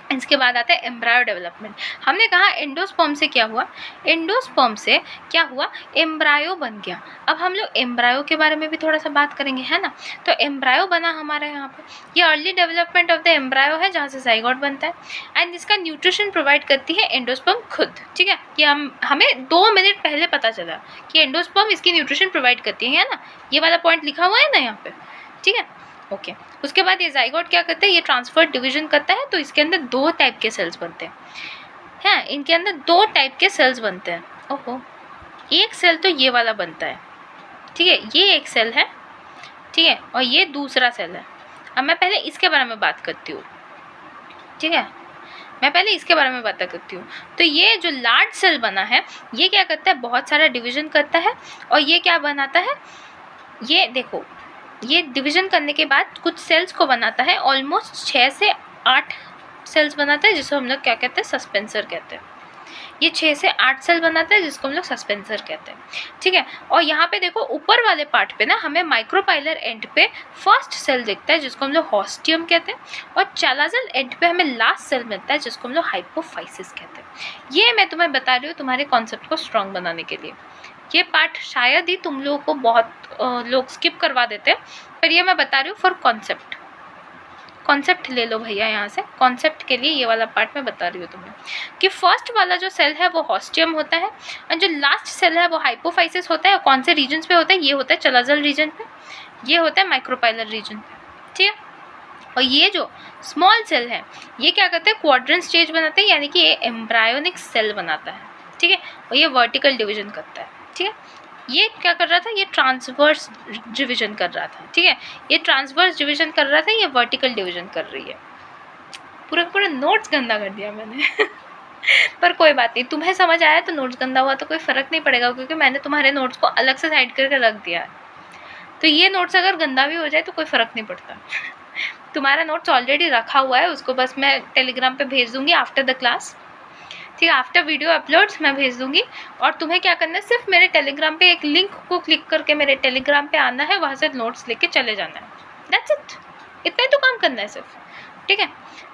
Speaker 1: इसके बाद आता है एम्ब्रायो डेवलपमेंट। हमने कहा एंडोस्पर्म से क्या हुआ, एंडोस्पर्म से क्या हुआ, एम्ब्रायो बन गया। अब हम लोग एम्ब्रायो के बारे में भी थोड़ा सा बात करेंगे, है ना। तो एम्ब्रायो बना हमारे यहाँ पे, ये early development of the embryo है जहाँ से जाइगोट बनता है एंड इसका न्यूट्रिशन प्रोवाइड करती है एंडोस्पर्म खुद, ठीक है। कि हमें 2 मिनट पहले पता चला कि एंडोस्पर्म इसकी न्यूट्रिशन प्रोवाइड करती है ना, ये वाला पॉइंट लिखा हुआ है ना यहाँ पे, ठीक है, ओके। उसके बाद ये जाइगोट क्या करता है, ये ट्रांसफर डिवीजन करता है, तो इसके अंदर 2 टाइप के सेल्स बनते हैं, इनके अंदर 2 टाइप के सेल्स बनते हैं। ओहो, एक सेल तो ये वाला बनता है, ठीक है, ये एक सेल है, ठीक है, और ये दूसरा सेल है। अब मैं पहले इसके बारे में बात करती हूँ, ठीक है, मैं पहले इसके बारे में बात करती हूँ। तो ये जो लार्ज सेल बना है ये क्या करता है, बहुत सारा डिवीजन करता है और ये क्या बनाता है, ये देखो, ये डिवीजन करने के बाद कुछ सेल्स को बनाता है, ऑलमोस्ट 6 से 8 सेल्स बनाता है जिसको हम लोग क्या कहते हैं, सस्पेंसर कहते हैं। ये 6 से 8 सेल बनाता है जिसको हम लोग सस्पेंसर कहते हैं, ठीक है। और यहाँ पे देखो ऊपर वाले पार्ट पे ना हमें माइक्रोपाइलर एंड पे फर्स्ट सेल दिखता है जिसको हम लोग हॉस्टियम कहते हैं, और चालाजल एंड पे हमें लास्ट सेल मिलता है जिसको हम लोग हाइपोफाइसिस कहते हैं। ये मैं तुम्हें बता रही हूँ तुम्हारे कॉन्सेप्ट को स्ट्रॉन्ग बनाने के लिए। ये पार्ट शायद ही तुम लोगों को बहुत लोग स्किप करवा देते हैं, पर ये मैं बता रही हूँ फॉर कॉन्सेप्ट। कॉन्सेप्ट ले लो भैया यहाँ से, कॉन्सेप्ट के लिए ये वाला पार्ट मैं बता रही हूँ तुम्हें कि फर्स्ट वाला जो सेल है वो हॉस्टियम होता है और जो लास्ट सेल है वो हाइपोफाइसिस होता है। कौन से रीजन्स पे होता है, ये होता है चलाजल रीजन पे, ये होता है माइक्रोपाइलर रीजन पे, ठीक है। और ये जो स्मॉल सेल है ये क्या करते हैं, क्वाड्रेंट स्टेज बनाते हैं, यानी कि ये एम्ब्रायोनिक सेल बनाता है, ठीक है। और ये वर्टिकल डिवीजन करता है, ठीक है। ये क्या कर रहा था, ये ट्रांसवर्स डिवीजन कर रहा था, ठीक है। ये ट्रांसवर्स डिवीजन कर रहा था, ये वर्टिकल डिवीजन कर रही है। पूरा नोट्स गंदा कर दिया मैंने पर कोई बात नहीं, तुम्हें समझ आया तो नोट्स गंदा हुआ तो कोई फ़र्क नहीं पड़ेगा क्योंकि मैंने तुम्हारे नोट्स को अलग से साइड करके रख दिया है। तो ये नोट्स अगर गंदा भी हो जाए तो कोई फ़र्क नहीं पड़ता तुम्हारा नोट्स ऑलरेडी रखा हुआ है, उसको बस मैं टेलीग्राम पे भेज दूँगी आफ्टर द क्लास, ठीक है। आफ्टर वीडियो अपलोड्स मैं भेज दूँगी और तुम्हें क्या करना है, सिर्फ मेरे टेलीग्राम पे एक लिंक को क्लिक करके मेरे टेलीग्राम पे आना है, वहाँ से नोट्स लेके चले जाना है, दैट्स इट। इतना ही तो काम करना है सिर्फ, ठीक है।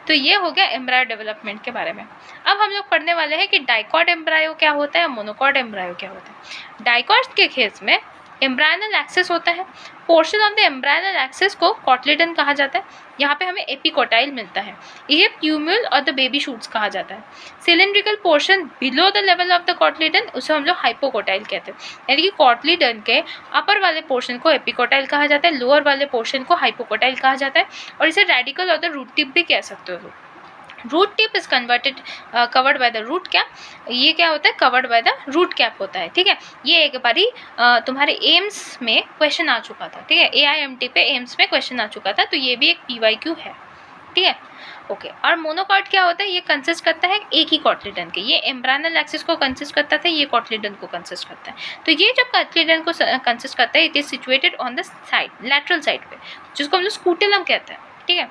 Speaker 1: तो ये हो गया एम्ब्रायो डेवलपमेंट के बारे में। अब हम लोग पढ़ने वाले हैं कि डाइकॉट एम्ब्रायो क्या होता है और मोनोकॉट एम्ब्रायो क्या होता है। डाइकॉट के केस में एम्ब्रायनल एक्सेस होता है, portion of the embryonal axis को कॉटलिडन कहा जाता है, यहाँ पे हमें एपिकोटाइल मिलता है, ये ट्यूम्यूल और द बेबी शूट्स कहा जाता है। Cylindrical portion below the level of the cotyledon उसे हम लोग हाइपोकोटाइल कहते हैं, यानी कि कॉटलिडन के अपर वाले पोर्शन को एपिकोटाइल कहा जाता है, लोअर वाले पोर्शन को हाइपोकोटाइल कहा जाता है, और इसे रेडिकल और द रूट टिप भी कह सकते हो। Root tip is converted covered by the root cap, ये क्या होता है, covered by the root cap होता है, ठीक है। ये एक बारी तुम्हारे एम्स में क्वेश्चन आ चुका था, ठीक है, AIMT पे एम्स में क्वेश्चन आ चुका था, तो ये भी एक PYQ है, ठीक है, ओके। और मोनोकॉट क्या होता है, ये कंसिस्ट करता है एक ही कॉटलिडन के, ये एम्ब्रायनल एक्सिस को कंसिस्ट करता था, ये कॉटलिडन को कंसिस्ट करता है। तो ये जब कॉटलिडन को कंसिस्ट करता है, it is situated on the side, lateral side पे, जिसको हम लोग स्कूटेलम कहते हैं, ठीक है।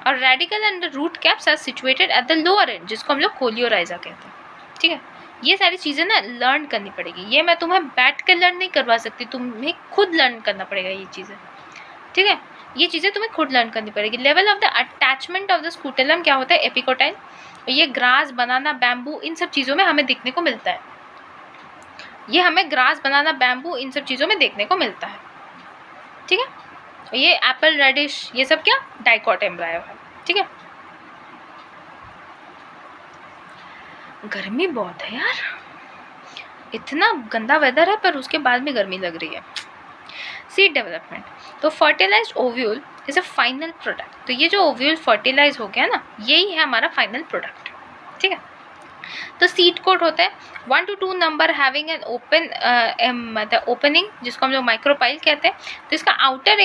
Speaker 1: और radicle and root caps are situated at the lower end, जिसको हम लोग कोलियोराइजा कहते हैं, ठीक है। ये सारी चीज़ें ना लर्न करनी पड़ेगी, ये मैं तुम्हें बैठ के लर्न नहीं करवा सकती, तुम्हें खुद लर्न करना पड़ेगा ये चीज़ें, ठीक है। ये चीज़ें तुम्हें खुद लर्न करनी पड़ेगी। Level of the attachment of the scutellum क्या होता है, एपिकोटाइल, ये ग्रास, बनाना, बैम्बू, इन सब चीज़ों में हमें दिखने को मिलता है। ये हमें ग्रास, बनाना, बैम्बू, इन सब चीज़ों में देखने को मिलता है। ठीक है, ये एप्पल, रेडिश, ये सब क्या डाइकॉट एम्ब्रायो है। ठीक है, गर्मी बहुत है यार, इतना गंदा वेदर है पर उसके बाद भी गर्मी लग रही है। सीड डेवलपमेंट, तो fertilised ovule is a final product. तो ये जो ओव्यूल फर्टिलाइज हो गया ना, यही है हमारा फाइनल प्रोडक्ट। ठीक है, तो सीड कोट होता है 1 to 2 number having an open मतलब ओपनिंग, जिसको हम लोग माइक्रोपाइल कहते हैं। तो इसका आउटर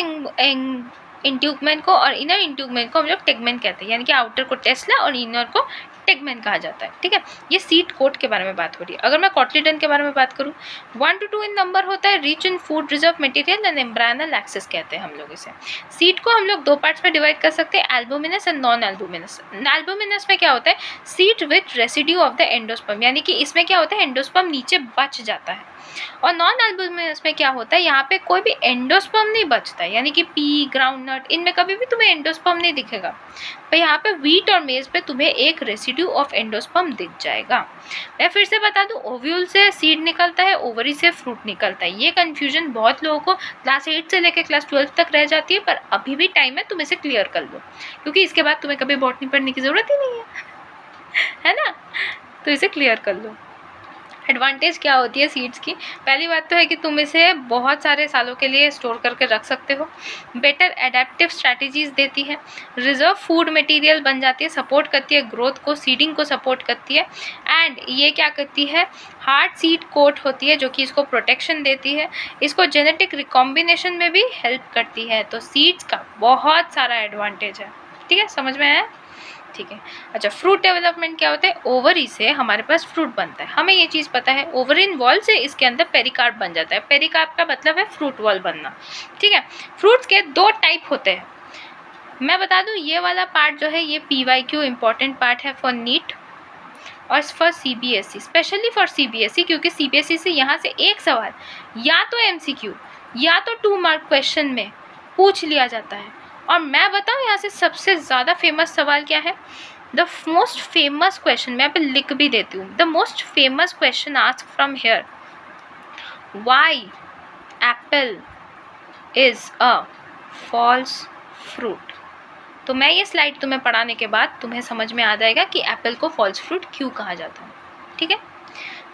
Speaker 1: इंट्यूगमेंट को और इनर इंट्यूगमेंट को हम लोग टेगमेंट कहते हैं, यानी कि आउटर को टेस्ला और इनर को टेगमेंट कहा जाता है। ठीक है, ये सीड कोट के बारे में बात हो रही है। अगर मैं कॉटलीडन के बारे में बात करूँ, 1 to 2 इन नंबर होता है, rich in food reserve material and embryonal axis कहते हैं हम लोग इसे। सीड को हम लोग दो पार्ट्स में डिवाइड कर सकते हैं, albuminous and non albuminous. Albuminous में क्या होता है, seed with residue of the endosperm, यानी कि इसमें क्या होता है, एंडोस्पर्म नीचे बच जाता है। और नॉन एल्बुमिनस में क्या होता है, यहाँ पे कोई भी एंडोस्पर्म नहीं बचता है, यानी कि पी, ग्राउंडनट, इनमें कभी भी तुम्हें एंडोस्पर्म नहीं दिखेगा। पर यहाँ पे व्हीट और मेज पे तुम्हें एक रेसिड्यू ऑफ एंडोस्पर्म दिख जाएगा। मैं फिर से बता दूं, ओव्यूल से सीड निकलता है, ओवरी से फ्रूट निकलता है। ये कन्फ्यूजन बहुत लोगों को क्लास 8 से लेकर क्लास 12 तक रह जाती है, पर अभी भी टाइम है, तुम इसे क्लियर कर लो, क्योंकि इसके बाद तुम्हें कभी बॉटनी पढ़ने की ज़रूरत ही नहीं है ना। तो इसे क्लियर कर लो। एडवांटेज क्या होती है सीड्स की, पहली बात तो है कि तुम इसे बहुत सारे सालों के लिए स्टोर करके रख सकते हो। बेटर एडेप्टिव स्ट्रैटेजीज देती है, रिजर्व फूड मटेरियल बन जाती है, सपोर्ट करती है ग्रोथ को, सीडिंग को सपोर्ट करती है। एंड ये क्या करती है, हार्ड सीड कोट होती है जो कि इसको प्रोटेक्शन देती है, इसको जेनेटिक रिकॉम्बिनेशन में भी हेल्प करती है। तो सीड्स का बहुत सारा एडवांटेज है। ठीक है, समझ में आया? ठीक है, अच्छा, फ्रूट डेवलपमेंट क्या होता है, ओवरी से हमारे पास फ्रूट बनता है, हमें ये चीज़ पता है। ओवरिन वॉल से इसके अंदर पेरिकार्प बन जाता है। पेरिकार्प का मतलब है फ्रूट वॉल बनना। ठीक है, फ्रूट्स के दो टाइप होते हैं। मैं बता दूं, ये वाला पार्ट जो है ये PYQ इम्पॉर्टेंट पार्ट है फॉर नीट और for CBSE, specially for CBSE, क्योंकि CBSE से यहाँ से एक सवाल या तो MCQ या तो 2 मार्क क्वेश्चन में पूछ लिया जाता है। और मैं बताऊँ यहाँ से सबसे ज़्यादा फेमस सवाल क्या है, द मोस्ट फेमस क्वेश्चन, मैं यहाँ पे लिख भी देती हूँ, the most famous question ask from here, why apple is a false fruit. तो मैं ये स्लाइड तुम्हें पढ़ाने के बाद तुम्हें समझ में आ जाएगा कि एप्पल को फॉल्स फ्रूट क्यों कहा जाता है। ठीक है,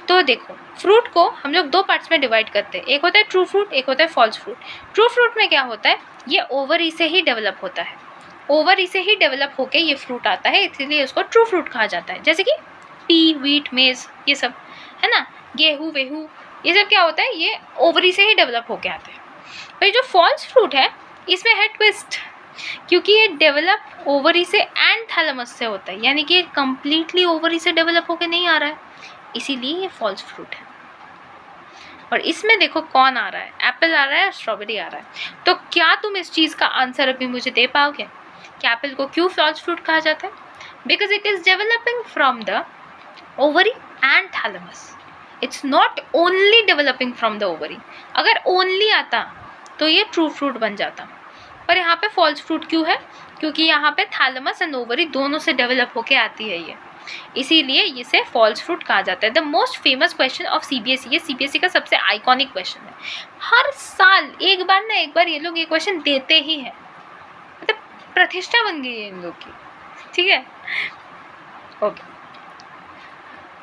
Speaker 1: तो देखो, फ्रूट को हम लोग दो पार्ट्स में डिवाइड करते हैं, एक होता है ट्रू फ्रूट, एक होता है फॉल्स फ्रूट। ट्रू फ्रूट में क्या होता है, ये ओवरी से ही डेवलप होता है, ओवरी से ही डेवलप होके ये फ्रूट आता है, इसीलिए उसको ट्रू फ्रूट कहा जाता है। जैसे कि पी, व्हीट, मेज, ये सब है ना, गेहूँ वेहूँ, ये सब क्या होता है, ये ओवरी से ही डेवलप होके आते हैं। भाई जो फॉल्स फ्रूट है, इसमें है ट्विस्ट, क्योंकि ये डेवलप ओवरी से एंड थैलेमस से होता है, यानी कि ये कम्प्लीटली ओवरी से डेवलप होके नहीं आ रहा है, इसीलिए ये फॉल्स फ्रूट है। और इसमें देखो कौन आ रहा है, एप्पल आ रहा है, स्ट्रॉबेरी आ रहा है। तो क्या तुम इस चीज़ का आंसर अभी मुझे दे पाओगे कि एप्पल को क्यों फॉल्स फ्रूट कहा जाता है? Because it is developing from the ovary and thalamus, it's not only developing from the ovary. अगर ओनली आता तो ये ट्रू फ्रूट बन जाता, पर यहाँ पे फॉल्स फ्रूट क्यों है, क्योंकि यहाँ पे थैलेमस एंड ओवरी दोनों से डेवलप होके आती है ये, इसीलिए इसे फॉल्स फ्रूट कहा जाता है। The most famous question of CBSE, ये CBSE का सबसे आइकॉनिक क्वेश्चन है। हर साल एक बार ये लोग ये क्वेश्चन देते ही हैं, मतलब प्रतिष्ठा बन गई है इन लोग की। ठीक है, ओके,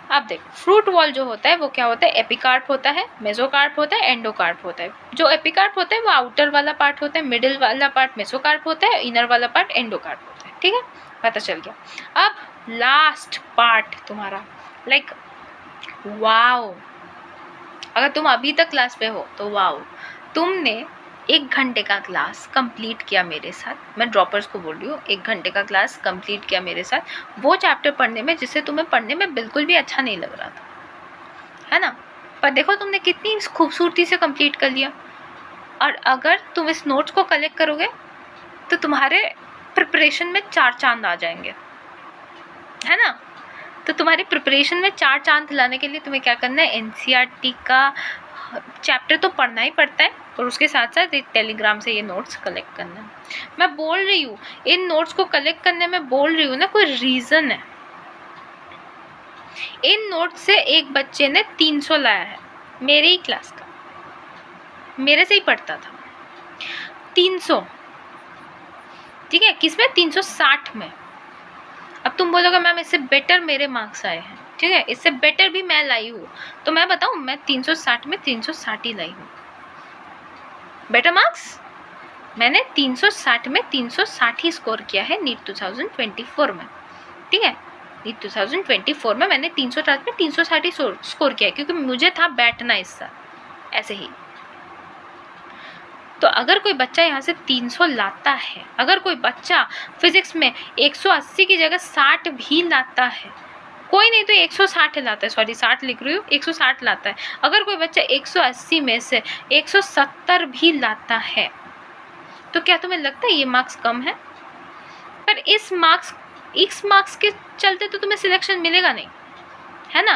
Speaker 1: अब देखो, फ्रूट वॉल जो होता है वो क्या होता है, एपिकार्प होता है, मेसोकार्प होता है, एंडोकार्प होता है। जो एपिकार्प होता है वो आउटर वाला पार्ट होता है, मिडिल वाला पार्ट मेसोकार्प होता है, इनर वाला पार्ट एंडोकार्प होता है। ठीक है, पता चल गया। अब लास्ट पार्ट तुम्हारा, लाइक वाओ, अगर तुम अभी तक क्लास पे हो तो वाओ, तुमने 1 घंटे का क्लास कंप्लीट किया मेरे साथ। मैं ड्रॉपर्स को बोल रही हूँ, 1 घंटे का क्लास कंप्लीट किया मेरे साथ, वो चैप्टर पढ़ने में जिसे तुम्हें पढ़ने में बिल्कुल भी अच्छा नहीं लग रहा था, है ना, पर देखो तुमने कितनी खूबसूरती से कंप्लीट कर लिया। और अगर तुम इस नोट्स को कलेक्ट करोगे तो तुम्हारे प्रिपरेशन में 4 चांद आ जाएंगे, है ना। तो तुम्हारी प्रिपरेशन में 4 चांद लाने के लिए तुम्हें क्या करना है, NCERT का चैप्टर तो पढ़ना ही पड़ता है, और उसके साथ साथ एक टेलीग्राम से ये नोट्स कलेक्ट करना है। मैं बोल रही हूँ, इन नोट्स को कलेक्ट करने में बोल रही हूँ ना, कोई रीज़न है। इन नोट्स से एक बच्चे ने 300 लाया है, मेरे ही क्लास का, मेरे से ही पढ़ता था। 300, ठीक है, किसमें? 360 में। अब तुम बोलोगे मैम इससे बेटर मेरे मार्क्स आए हैं, ठीक है, इससे बेटर भी मैं लाई हूँ, तो मैं बताऊँ, मैं 360 में 360 ही लाई हूँ। बेटर मार्क्स मैंने 360 में 360 ही स्कोर किया है नीट 2024 में, ठीक है। नीट 2024 में मैंने 360 में 360 ही स्कोर किया है, क्योंकि मुझे था बैठना इस साल ऐसे ही। तो अगर कोई बच्चा यहाँ से 300 लाता है, अगर कोई बच्चा फिजिक्स में 180 की जगह 60 भी लाता है, कोई नहीं तो 160 लाता है, सॉरी 60 लिख रही हूँ, 160 लाता है, अगर कोई बच्चा 180 में से 170 भी लाता है, तो क्या तुम्हें लगता है ये मार्क्स कम है? पर इस मार्क्स के चलते तो तुम्हें सिलेक्शन मिलेगा नहीं, है ना।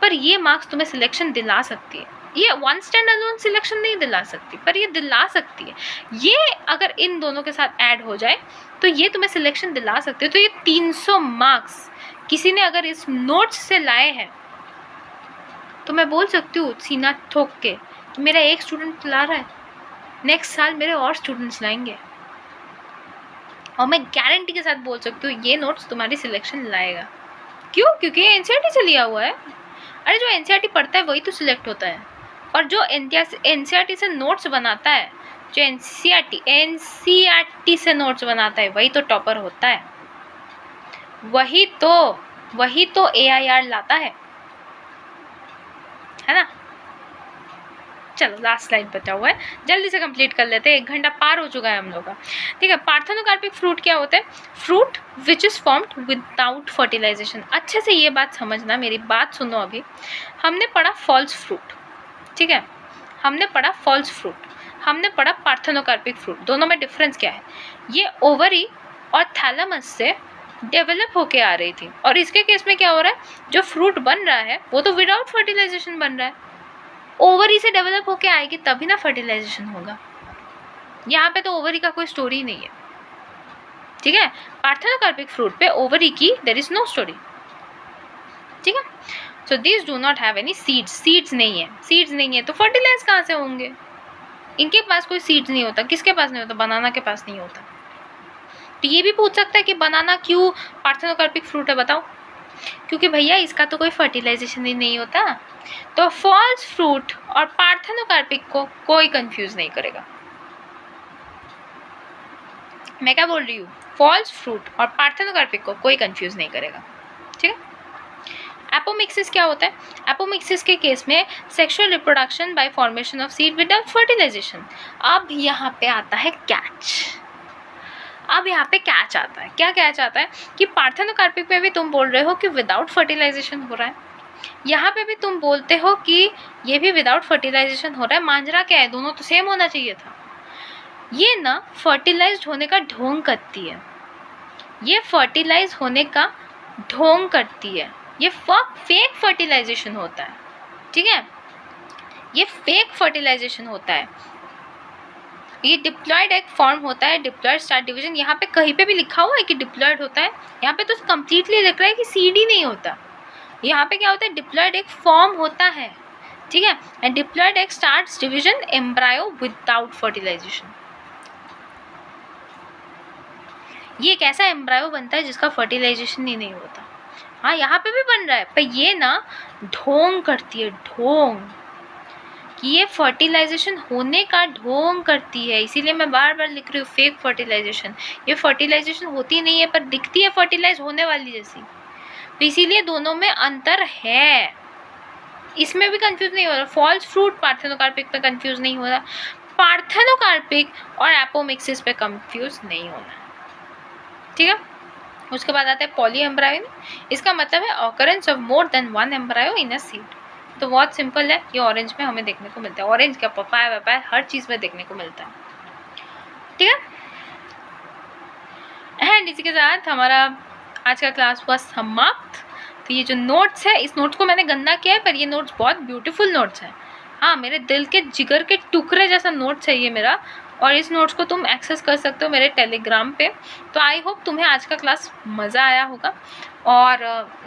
Speaker 1: पर ये मार्क्स तुम्हें सिलेक्शन दिला सकती है, ये वन स्टैंड अलोन सिलेक्शन नहीं दिला सकती, पर ये दिला सकती है। ये अगर इन दोनों के साथ ऐड हो जाए तो ये तुम्हें सिलेक्शन दिला सकती है। तो ये 300 मार्क्स किसी ने अगर इस नोट्स से लाए हैं, तो मैं बोल सकती हूँ सीना ठोक के कि मेरा एक स्टूडेंट ला रहा है, नेक्स्ट साल मेरे और स्टूडेंट्स लाएंगे, और मैं गारंटी के साथ बोल सकती हूँ ये नोट्स तुम्हारी सिलेक्शन लाएगा। क्यों? क्योंकि ये एनसीईआरटी से लिया हुआ है। अरे जो एनसीईआरटी पढ़ता है वही तो सिलेक्ट होता है, और जो एनसीईआरटी से नोट्स बनाता है, जो एनसीईआरटी से नोट्स बनाता है वही तो टॉपर होता है, वही तो AIR लाता है ना। चलो लास्ट स्लाइड बचा हुआ है, जल्दी से कंप्लीट कर लेते हैं, 1 घंटा पार हो चुका है हम लोग का, ठीक है। पार्थेनोकार्पिक फ्रूट क्या होता है? Fruit which is formed without fertilisation. अच्छे से ये बात समझना, मेरी बात सुनो। अभी हमने पढ़ा फॉल्स फ्रूट, ठीक है, हमने पढ़ा फॉल्स फ्रूट, हमने पढ़ा पार्थेनोकार्पिक फ्रूट। दोनों में डिफरेंस क्या है? ये ओवरी और थैलेमस से डेवलप होके आ रही थी, और इसके केस में क्या हो रहा है, जो फ्रूट बन रहा है वो तो विदाउट फर्टिलाइजेशन बन रहा है। ओवरी से डेवलप होके आएगी तभी ना फर्टिलाइजेशन होगा। यहाँ पे तो ओवरी का कोई स्टोरी नहीं है, ठीक है। पार्थेनोकार्पिक फ्रूट पे ओवरी की देयर इज नो स्टोरी, ठीक है। So these do not have any seeds, seeds नहीं है तो फर्टिलाइज कहाँ से होंगे? इनके पास कोई सीड्स नहीं होता। किसके पास नहीं होता? बनाना के पास नहीं होता। तो ये भी पूछ सकता है कि बनाना क्यों पार्थेनोकार्पिक फ्रूट है, बताओ। क्योंकि भैया इसका तो कोई फर्टिलाइजेशन ही नहीं होता। तो फॉल्स फ्रूट और पार्थेनोकार्पिक को कोई कंफ्यूज नहीं करेगा। मैं क्या बोल रही हूँ? फॉल्स फ्रूट और पार्थेनोकार्पिक को कोई कंफ्यूज नहीं करेगा, ठीक है। एपोमिक्सिस क्या होता है? एपोमिक्सिस के केस में sexual reproduction by formation of seed without fertilisation. अब यहाँ पे आता है कैच। अब यहाँ पे कैच आता है। क्या कैच आता है कि पार्थेनोकार्पिक में भी तुम बोल रहे हो कि विदाउट फर्टिलाइजेशन हो रहा है, यहाँ पे भी तुम बोलते हो कि ये भी विदाउट फर्टिलाइजेशन हो रहा है। मांजरा क्या है? दोनों तो सेम होना चाहिए था। ये ना फर्टिलाइज्ड होने का ढोंग करती है, ये फर्टिलाइज होने का ढोंग करती है। ये फेक फर्टिलाइजेशन होता है, ठीक है, ये फेक फर्टिलाइजेशन होता है। ये डिप्लॉयड एग फॉर्म होता है, डिप्लॉयड स्टार्ट डिवीजन। यहाँ पे कहीं पे भी लिखा हुआ है कि डिप्लॉयड होता है, यहाँ पे तो कंप्लीटली लिख रहा है कि सीड ही नहीं होता। यहाँ पे क्या होता है? डिप्लॉयड एग फॉर्म होता है, ठीक है, and diploid egg starts division embryo without fertilisation. ये एक ऐसा एम्ब्रायो बनता है जिसका फर्टिलाइजेशन ही नहीं होता। हाँ, यहाँ पे भी बन रहा है, पर ये ना ढोंग करती है, ढोंग, कि ये फर्टिलाइजेशन होने का ढोंग करती है। इसीलिए मैं बार बार लिख रही हूँ फेक फर्टिलाइजेशन। ये फर्टिलाइजेशन होती नहीं है पर दिखती है फर्टिलाइज होने वाली जैसी। तो इसीलिए दोनों में अंतर है, इसमें भी कंफ्यूज नहीं हो रहा। फॉल्स फ्रूट पार्थेनोकार्पिक पे कंफ्यूज नहीं हो रहा, पार्थेनोकार्पिक और एपोमिक्सिस पे कंफ्यूज नहीं हो रहा, ठीक है। उसके बाद आता है पॉली एम्ब्रायो। इसका मतलब है occurrence of more than one embryo in a seed. तो बहुत सिंपल है, ये ऑरेंज में हमें देखने को मिलता है। ऑरेंज क्या, पपाया वपाया हर चीज़ में देखने को मिलता है, ठीक है। एंड इसी के साथ हमारा आज का क्लास हुआ समाप्त। तो ये जो नोट्स है, इस नोट्स को मैंने गंदा किया है पर ये नोट्स बहुत ब्यूटीफुल नोट्स हैं। हाँ, मेरे दिल के जिगर के टुकड़े जैसा नोट्स है ये मेरा, और इस नोट्स को तुम एक्सेस कर सकते हो मेरे टेलीग्राम पे। तो आई होप तुम्हें आज का क्लास मज़ा आया होगा और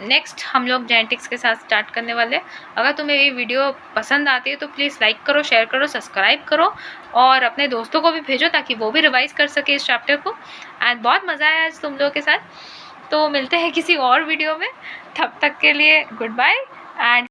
Speaker 1: नेक्स्ट हम लोग जेनेटिक्स के साथ स्टार्ट करने वाले हैं। अगर तुम्हें ये वीडियो पसंद आती है तो प्लीज़ लाइक करो, शेयर करो, सब्सक्राइब करो और अपने दोस्तों को भी भेजो ताकि वो भी रिवाइज कर सके इस चैप्टर को। एंड बहुत मज़ा आया आज तुम लोगों के साथ। तो मिलते हैं किसी और वीडियो में, तब तक के लिए गुड बाय एंड